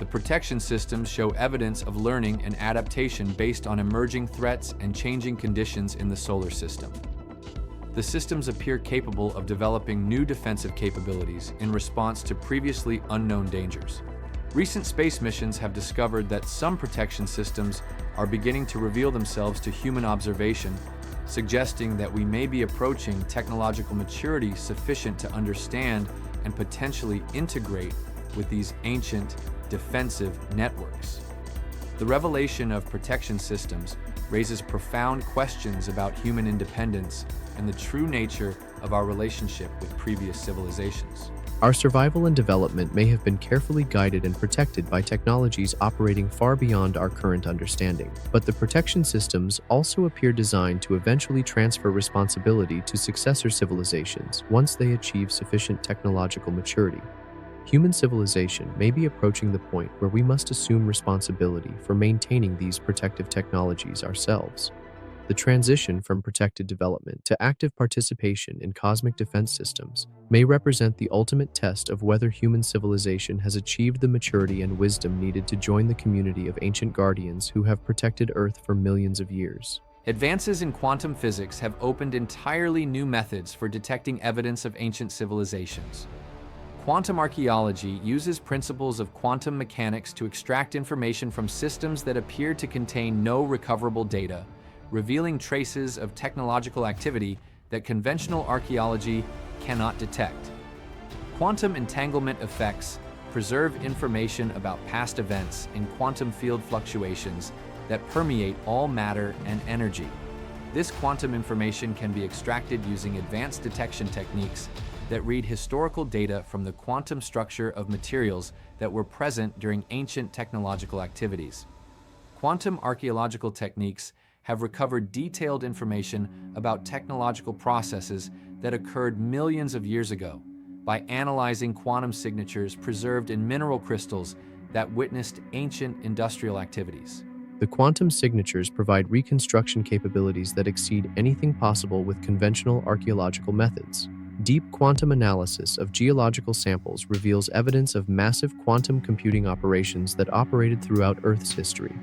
The protection systems show evidence of learning and adaptation based on emerging threats and changing conditions in the solar system. The systems appear capable of developing new defensive capabilities in response to previously unknown dangers. Recent space missions have discovered that some protection systems are beginning to reveal themselves to human observation, suggesting that we may be approaching technological maturity sufficient to understand and potentially integrate with these ancient defensive networks. The revelation of protection systems raises profound questions about human independence and the true nature of our relationship with previous civilizations. Our survival and development may have been carefully guided and protected by technologies operating far beyond our current understanding, but the protection systems also appear designed to eventually transfer responsibility to successor civilizations once they achieve sufficient technological maturity. Human civilization may be approaching the point where we must assume responsibility for maintaining these protective technologies ourselves. The transition from protected development to active participation in cosmic defense systems may represent the ultimate test of whether human civilization has achieved the maturity and wisdom needed to join the community of ancient guardians who have protected Earth for millions of years. Advances in quantum physics have opened entirely new methods for detecting evidence of ancient civilizations. Quantum archaeology uses principles of quantum mechanics to extract information from systems that appear to contain no recoverable data, revealing traces of technological activity that conventional archaeology cannot detect. Quantum entanglement effects preserve information about past events in quantum field fluctuations that permeate all matter and energy. This quantum information can be extracted using advanced detection techniques that read historical data from the quantum structure of materials that were present during ancient technological activities. Quantum archaeological techniques have recovered detailed information about technological processes that occurred millions of years ago by analyzing quantum signatures preserved in mineral crystals that witnessed ancient industrial activities. The quantum signatures provide reconstruction capabilities that exceed anything possible with conventional archaeological methods. Deep quantum analysis of geological samples reveals evidence of massive quantum computing operations that operated throughout Earth's history.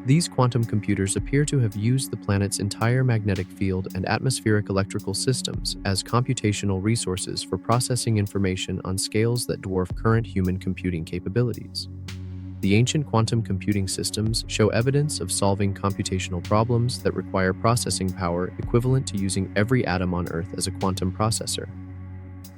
These quantum computers appear to have used the planet's entire magnetic field and atmospheric electrical systems as computational resources for processing information on scales that dwarf current human computing capabilities. The ancient quantum computing systems show evidence of solving computational problems that require processing power equivalent to using every atom on Earth as a quantum processor.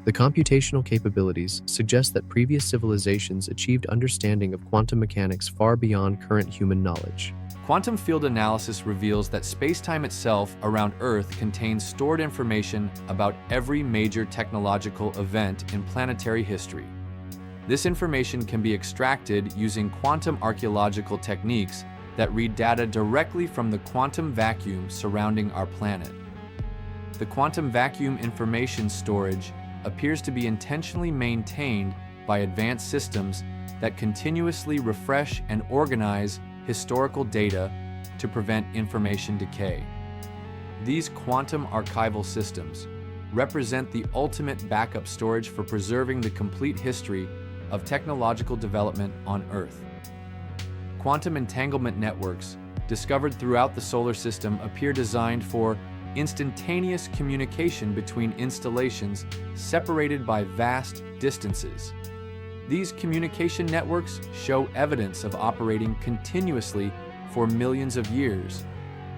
The computational capabilities suggest that previous civilizations achieved understanding of quantum mechanics far beyond current human knowledge. Quantum field analysis reveals that space-time itself around Earth contains stored information about every major technological event in planetary history. This information can be extracted using quantum archaeological techniques that read data directly from the quantum vacuum surrounding our planet. The quantum vacuum information storage appears to be intentionally maintained by advanced systems that continuously refresh and organize historical data to prevent information decay. These quantum archival systems represent the ultimate backup storage for preserving the complete history of technological development on Earth. Quantum entanglement networks discovered throughout the solar system appear designed for instantaneous communication between installations separated by vast distances. These communication networks show evidence of operating continuously for millions of years,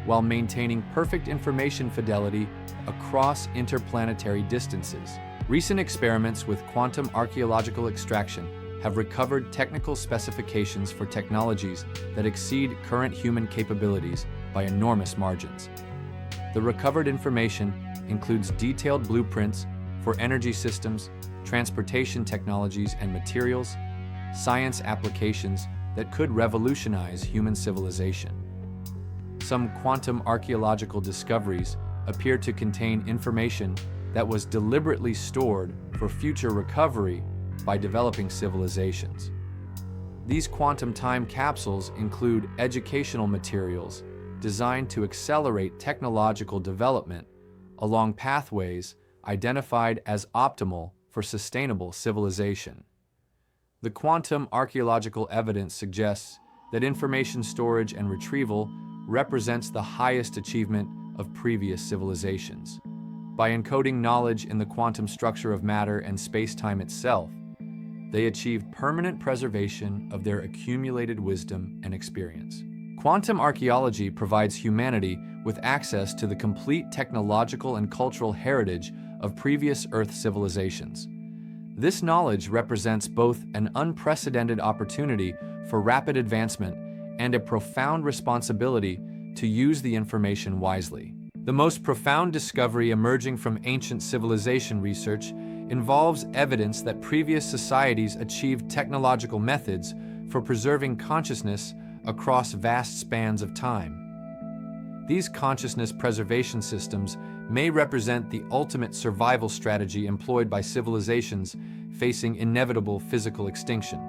while maintaining perfect information fidelity across interplanetary distances. Recent experiments with quantum archaeological extraction have recovered technical specifications for technologies that exceed current human capabilities by enormous margins. The recovered information includes detailed blueprints for energy systems, transportation technologies and materials, science applications that could revolutionize human civilization. Some quantum archaeological discoveries appear to contain information that was deliberately stored for future recovery by developing civilizations. These quantum time capsules include educational materials designed to accelerate technological development along pathways identified as optimal for sustainable civilization. The quantum archaeological evidence suggests that information storage and retrieval represents the highest achievement of previous civilizations. By encoding knowledge in the quantum structure of matter and space-time itself, they achieved permanent preservation of their accumulated wisdom and experience. Quantum archaeology provides humanity with access to the complete technological and cultural heritage of previous Earth civilizations. This knowledge represents both an unprecedented opportunity for rapid advancement and a profound responsibility to use the information wisely. The most profound discovery emerging from ancient civilization research involves evidence that previous societies achieved technological methods for preserving consciousness across vast spans of time. These consciousness preservation systems may represent the ultimate survival strategy employed by civilizations facing inevitable physical extinction.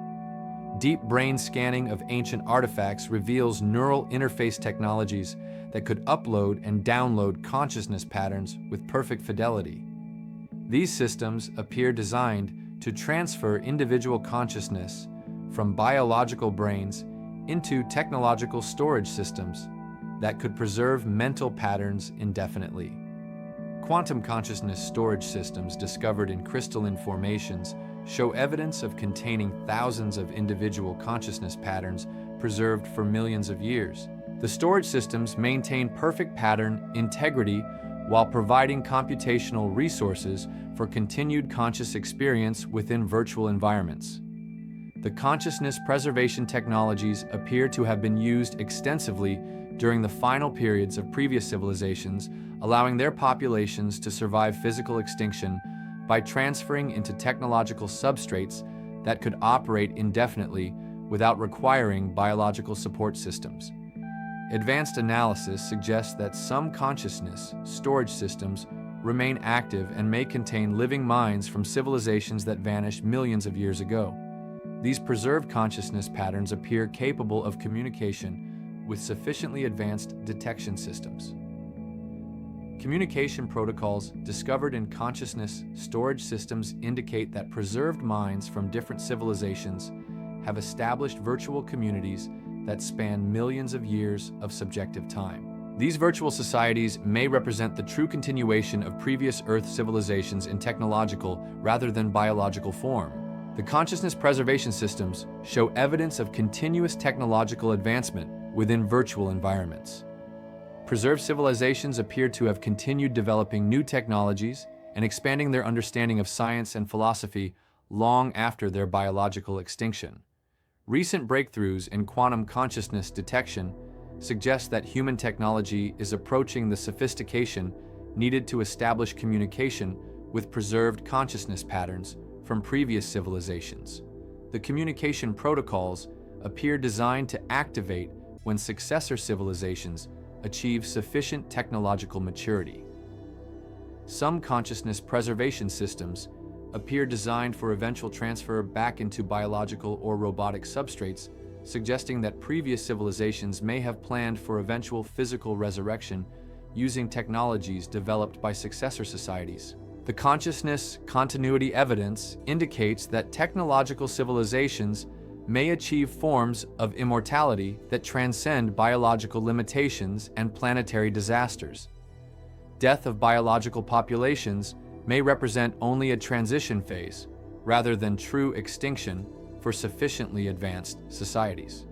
Deep brain scanning of ancient artifacts reveals neural interface technologies that could upload and download consciousness patterns with perfect fidelity. These systems appear designed to transfer individual consciousness from biological brains into technological storage systems that could preserve mental patterns indefinitely. Quantum consciousness storage systems discovered in crystalline formations show evidence of containing thousands of individual consciousness patterns preserved for millions of years. The storage systems maintain perfect pattern integrity while providing computational resources for continued conscious experience within virtual environments. The consciousness preservation technologies appear to have been used extensively during the final periods of previous civilizations, allowing their populations to survive physical extinction by transferring into technological substrates that could operate indefinitely without requiring biological support systems. Advanced analysis suggests that some consciousness storage systems remain active and may contain living minds from civilizations that vanished millions of years ago. These preserved consciousness patterns appear capable of communication with sufficiently advanced detection systems. Communication protocols discovered in consciousness storage systems indicate that preserved minds from different civilizations have established virtual communities that span millions of years of subjective time. These virtual societies may represent the true continuation of previous Earth civilizations in technological rather than biological form. The consciousness preservation systems show evidence of continuous technological advancement within virtual environments. Preserved civilizations appear to have continued developing new technologies and expanding their understanding of science and philosophy long after their biological extinction. Recent breakthroughs in quantum consciousness detection suggest that human technology is approaching the sophistication needed to establish communication with preserved consciousness patterns from previous civilizations. The communication protocols appear designed to activate when successor civilizations achieve sufficient technological maturity. Some consciousness preservation systems appear designed for eventual transfer back into biological or robotic substrates, suggesting that previous civilizations may have planned for eventual physical resurrection using technologies developed by successor societies. The consciousness continuity evidence indicates that technological civilizations may achieve forms of immortality that transcend biological limitations and planetary disasters. Death of biological populations may represent only a transition phase, rather than true extinction for sufficiently advanced societies.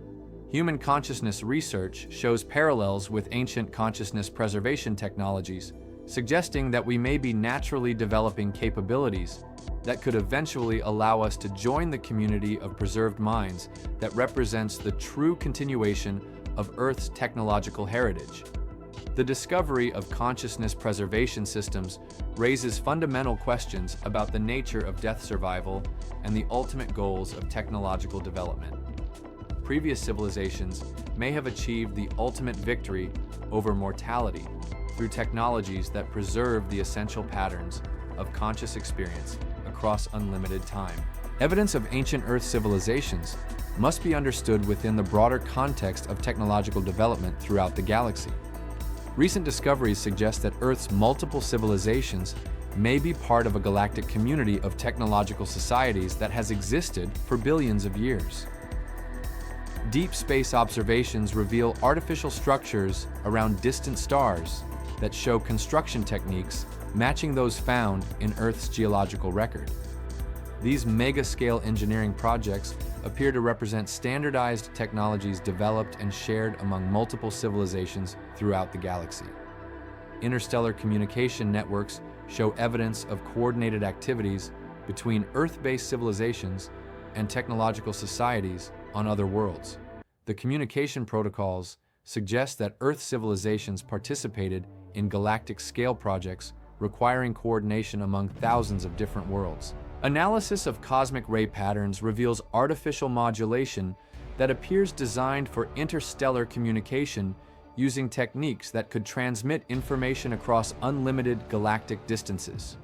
Human consciousness research shows parallels with ancient consciousness preservation technologies, suggesting that we may be naturally developing capabilities that could eventually allow us to join the community of preserved minds that represents the true continuation of Earth's technological heritage. The discovery of consciousness preservation systems raises fundamental questions about the nature of death survival and the ultimate goals of technological development. Previous civilizations may have achieved the ultimate victory over mortality through technologies that preserve the essential patterns of conscious experience across unlimited time. Evidence of ancient Earth civilizations must be understood within the broader context of technological development throughout the galaxy. Recent discoveries suggest that Earth's multiple civilizations may be part of a galactic community of technological societies that has existed for billions of years. Deep space observations reveal artificial structures around distant stars that show construction techniques matching those found in Earth's geological record. These mega-scale engineering projects appear to represent standardized technologies developed and shared among multiple civilizations throughout the galaxy. Interstellar communication networks show evidence of coordinated activities between Earth-based civilizations and technological societies on other worlds. The communication protocols suggest that Earth civilizations participated in galactic-scale projects requiring coordination among thousands of different worlds. Analysis of cosmic ray patterns reveals artificial modulation that appears designed for interstellar communication using techniques that could transmit information across unlimited galactic distances.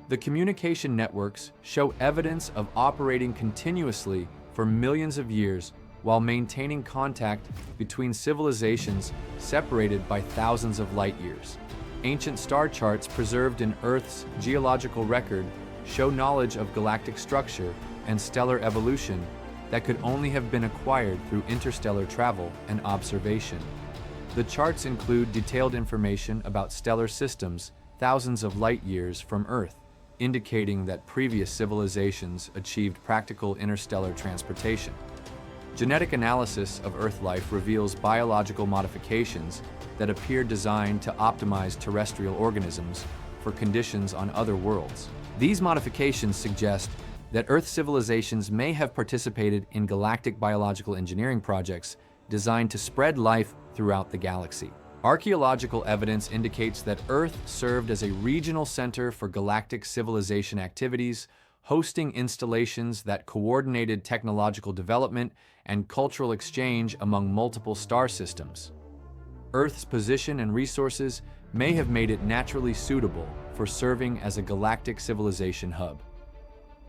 The communication networks show evidence of operating continuously for millions of years while maintaining contact between civilizations separated by thousands of light years. Ancient star charts preserved in Earth's geological record show knowledge of galactic structure and stellar evolution that could only have been acquired through interstellar travel and observation. The charts include detailed information about stellar systems thousands of light years from Earth, indicating that previous civilizations achieved practical interstellar transportation. Genetic analysis of Earth life reveals biological modifications that appear designed to optimize terrestrial organisms for conditions on other worlds. These modifications suggest that Earth civilizations may have participated in galactic biological engineering projects designed to spread life throughout the galaxy. Archaeological evidence indicates that Earth served as a regional center for galactic civilization activities, hosting installations that coordinated technological development and cultural exchange among multiple star systems. Earth's position and resources may have made it naturally suitable for serving as a galactic civilization hub.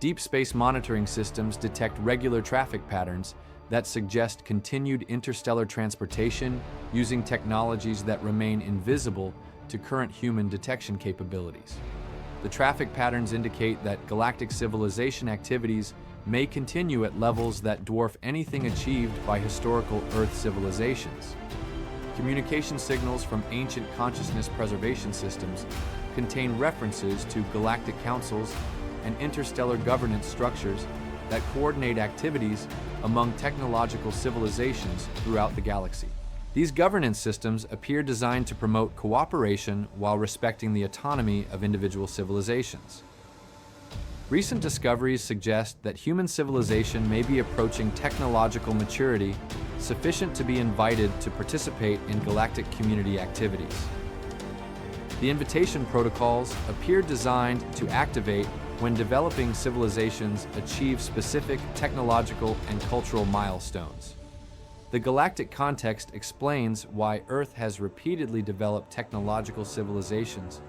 Deep space monitoring systems detect regular traffic patterns that suggest continued interstellar transportation using technologies that remain invisible to current human detection capabilities. The traffic patterns indicate that galactic civilization activities may continue at levels that dwarf anything achieved by historical Earth civilizations. Communication signals from ancient consciousness preservation systems contain references to galactic councils and interstellar governance structures that coordinate activities among technological civilizations throughout the galaxy. These governance systems appear designed to promote cooperation while respecting the autonomy of individual civilizations. Recent discoveries suggest that human civilization may be approaching technological maturity sufficient to be invited to participate in galactic community activities. The invitation protocols appear designed to activate when developing civilizations achieve specific technological and cultural milestones. The galactic context explains why Earth has repeatedly developed technological civilizations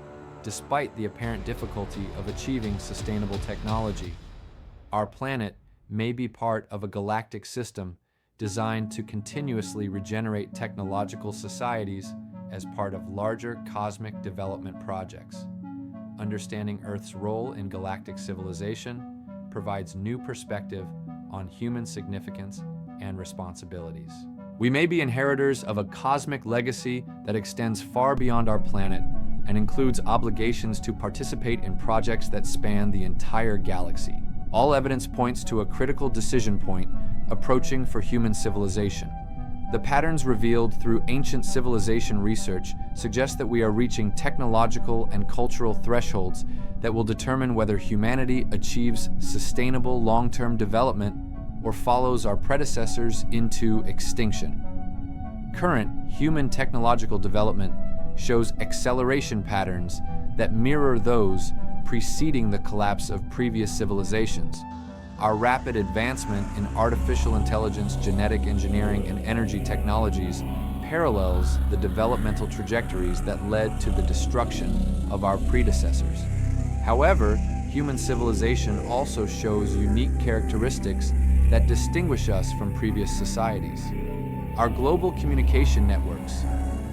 despite the apparent difficulty of achieving sustainable technology. Our planet may be part of a galactic system designed to continuously regenerate technological societies as part of larger cosmic development projects. Understanding Earth's role in galactic civilization provides new perspective on human significance and responsibilities. We may be inheritors of a cosmic legacy that extends far beyond our planet and includes obligations to participate in projects that span the entire galaxy. All evidence points to a critical decision point approaching for human civilization. The patterns revealed through ancient civilization research suggest that we are reaching technological and cultural thresholds that will determine whether humanity achieves sustainable long-term development or follows our predecessors into extinction. Current human technological development shows acceleration patterns that mirror those preceding the collapse of previous civilizations. Our rapid advancement in artificial intelligence, genetic engineering, and energy technologies parallels the developmental trajectories that led to the destruction of our predecessors. However, human civilization also shows unique characteristics that distinguish us from previous societies. Our global communication networks,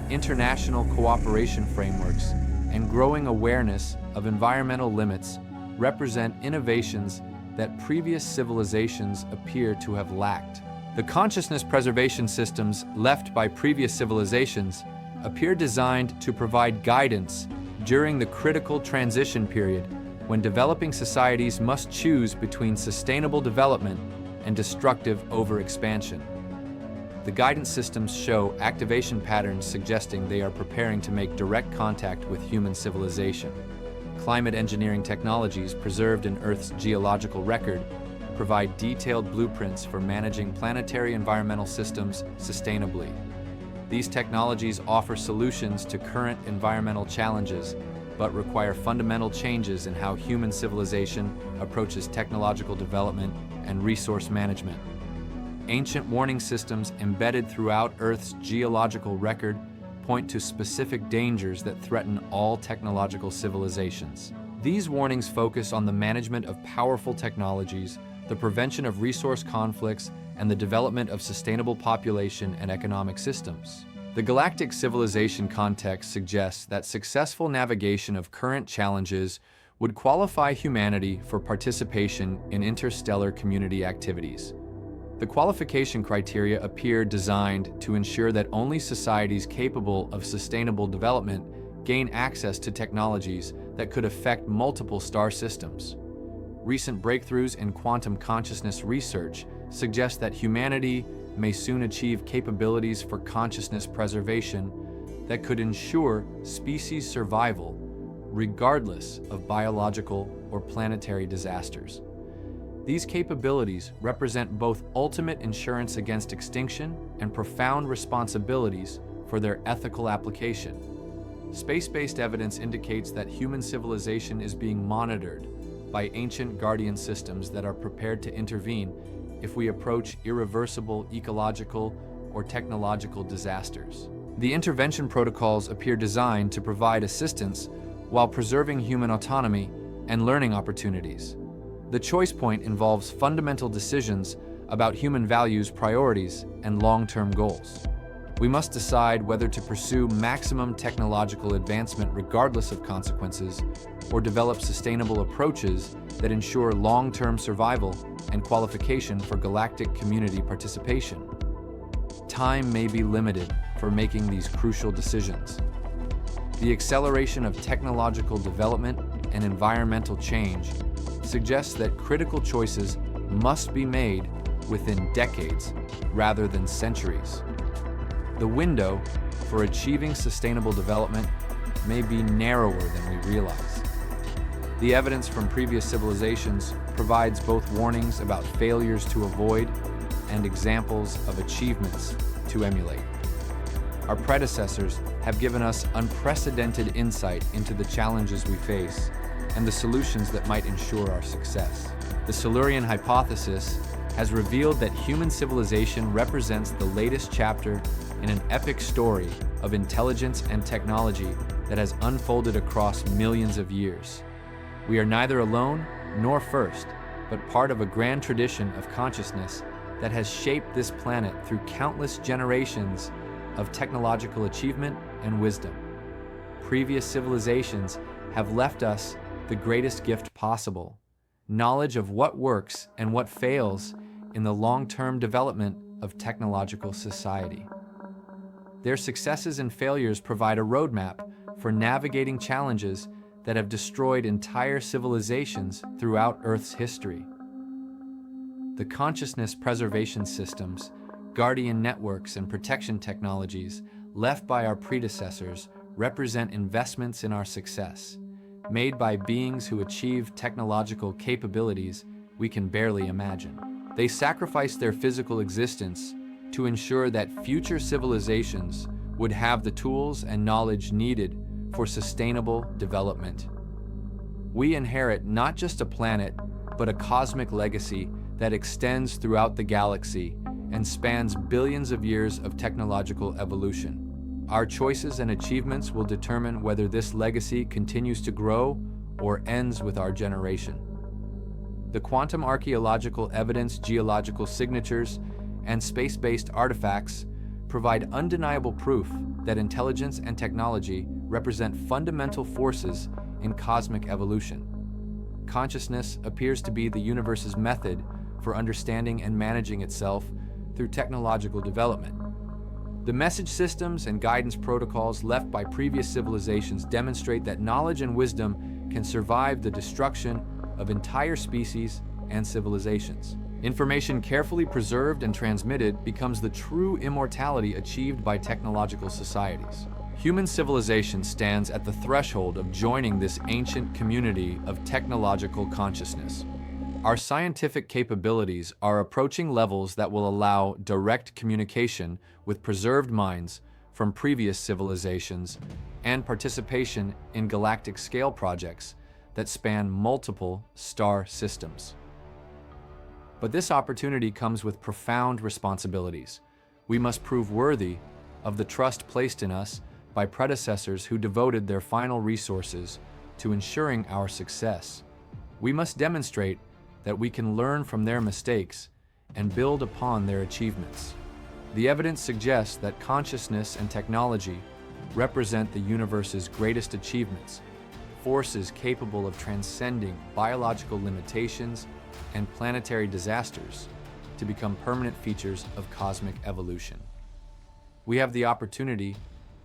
international cooperation frameworks, and growing awareness of environmental limits represent innovations that previous civilizations appear to have lacked. The consciousness preservation systems left by previous civilizations appear designed to provide guidance during the critical transition period when developing societies must choose between sustainable development and destructive overexpansion. The guidance systems show activation patterns suggesting they are preparing to make direct contact with human civilization. Climate engineering technologies preserved in Earth's geological record provide detailed blueprints for managing planetary environmental systems sustainably. These technologies offer solutions to current environmental challenges, but require fundamental changes in how human civilization approaches technological development and resource management. Ancient warning systems embedded throughout Earth's geological record point to specific dangers that threaten all technological civilizations. These warnings focus on the management of powerful technologies, the prevention of resource conflicts, and the development of sustainable population and economic systems. The galactic civilization context suggests that successful navigation of current challenges would qualify humanity for participation in interstellar community activities. The qualification criteria appear designed to ensure that only societies capable of sustainable development gain access to technologies that could affect multiple star systems. Recent breakthroughs in quantum consciousness research suggest that humanity may soon achieve capabilities for consciousness preservation that could ensure species survival regardless of biological or planetary disasters. These capabilities represent both ultimate insurance against extinction and profound responsibilities for their ethical application. Space-based evidence indicates that human civilization is being monitored by ancient guardian systems that are prepared to intervene if we approach irreversible ecological or technological disasters. The intervention protocols appear designed to provide assistance while preserving human autonomy and learning opportunities. The choice point involves fundamental decisions about human values, priorities, and long-term goals. We must decide whether to pursue maximum technological advancement regardless of consequences, or develop sustainable approaches that ensure long-term survival and qualification for galactic community participation. Time may be limited for making these crucial decisions. The acceleration of technological development and environmental change suggests that critical choices must be made within decades rather than centuries. The window for achieving sustainable development may be narrower than we realize. The evidence from previous civilizations provides both warnings about failures to avoid and examples of achievements to emulate. Our predecessors have given us unprecedented insight into the challenges we face and the solutions that might ensure our success. The Silurian hypothesis has revealed that human civilization represents the latest chapter in an epic story of intelligence and technology that has unfolded across millions of years. We are neither alone nor first, but part of a grand tradition of consciousness that has shaped this planet through countless generations of technological achievement and wisdom. Previous civilizations have left us the greatest gift possible: knowledge of what works and what fails in the long-term development of technological society. Their successes and failures provide a roadmap for navigating challenges that have destroyed entire civilizations throughout Earth's history. The consciousness preservation systems, guardian networks, and protection technologies left by our predecessors represent investments in our success, made by beings who achieve technological capabilities we can barely imagine. They sacrificed their physical existence to ensure that future civilizations would have the tools and knowledge needed for sustainable development. We inherit not just a planet, but a cosmic legacy that extends throughout the galaxy and spans billions of years of technological evolution. Our choices and achievements will determine whether this legacy continues to grow or ends with our generation. The quantum archaeological evidence, geological signatures, and space-based artifacts provide undeniable proof that intelligence and technology represent fundamental forces in cosmic evolution. Consciousness appears to be the universe's method for understanding and managing itself through technological development. The message systems and guidance protocols left by previous civilizations demonstrate that knowledge and wisdom can survive the destruction of entire species and civilizations. Information carefully preserved and transmitted becomes the true immortality achieved by technological societies. Human civilization stands at the threshold of joining this ancient community of technological consciousness. Our scientific capabilities are approaching levels that will allow direct communication with preserved minds from previous civilizations and participation in galactic-scale projects that span multiple star systems. But this opportunity comes with profound responsibilities. We must prove worthy of the trust placed in us by predecessors who devoted their final resources to ensuring our success. We must demonstrate that we can learn from their mistakes and build upon their achievements. The evidence suggests that consciousness and technology represent the universe's greatest achievements, forces capable of transcending biological limitations and planetary disasters to become permanent features of cosmic evolution. We have the opportunity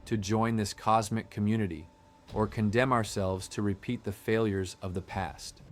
to join this cosmic community or condemn ourselves to repeat the failures of the past.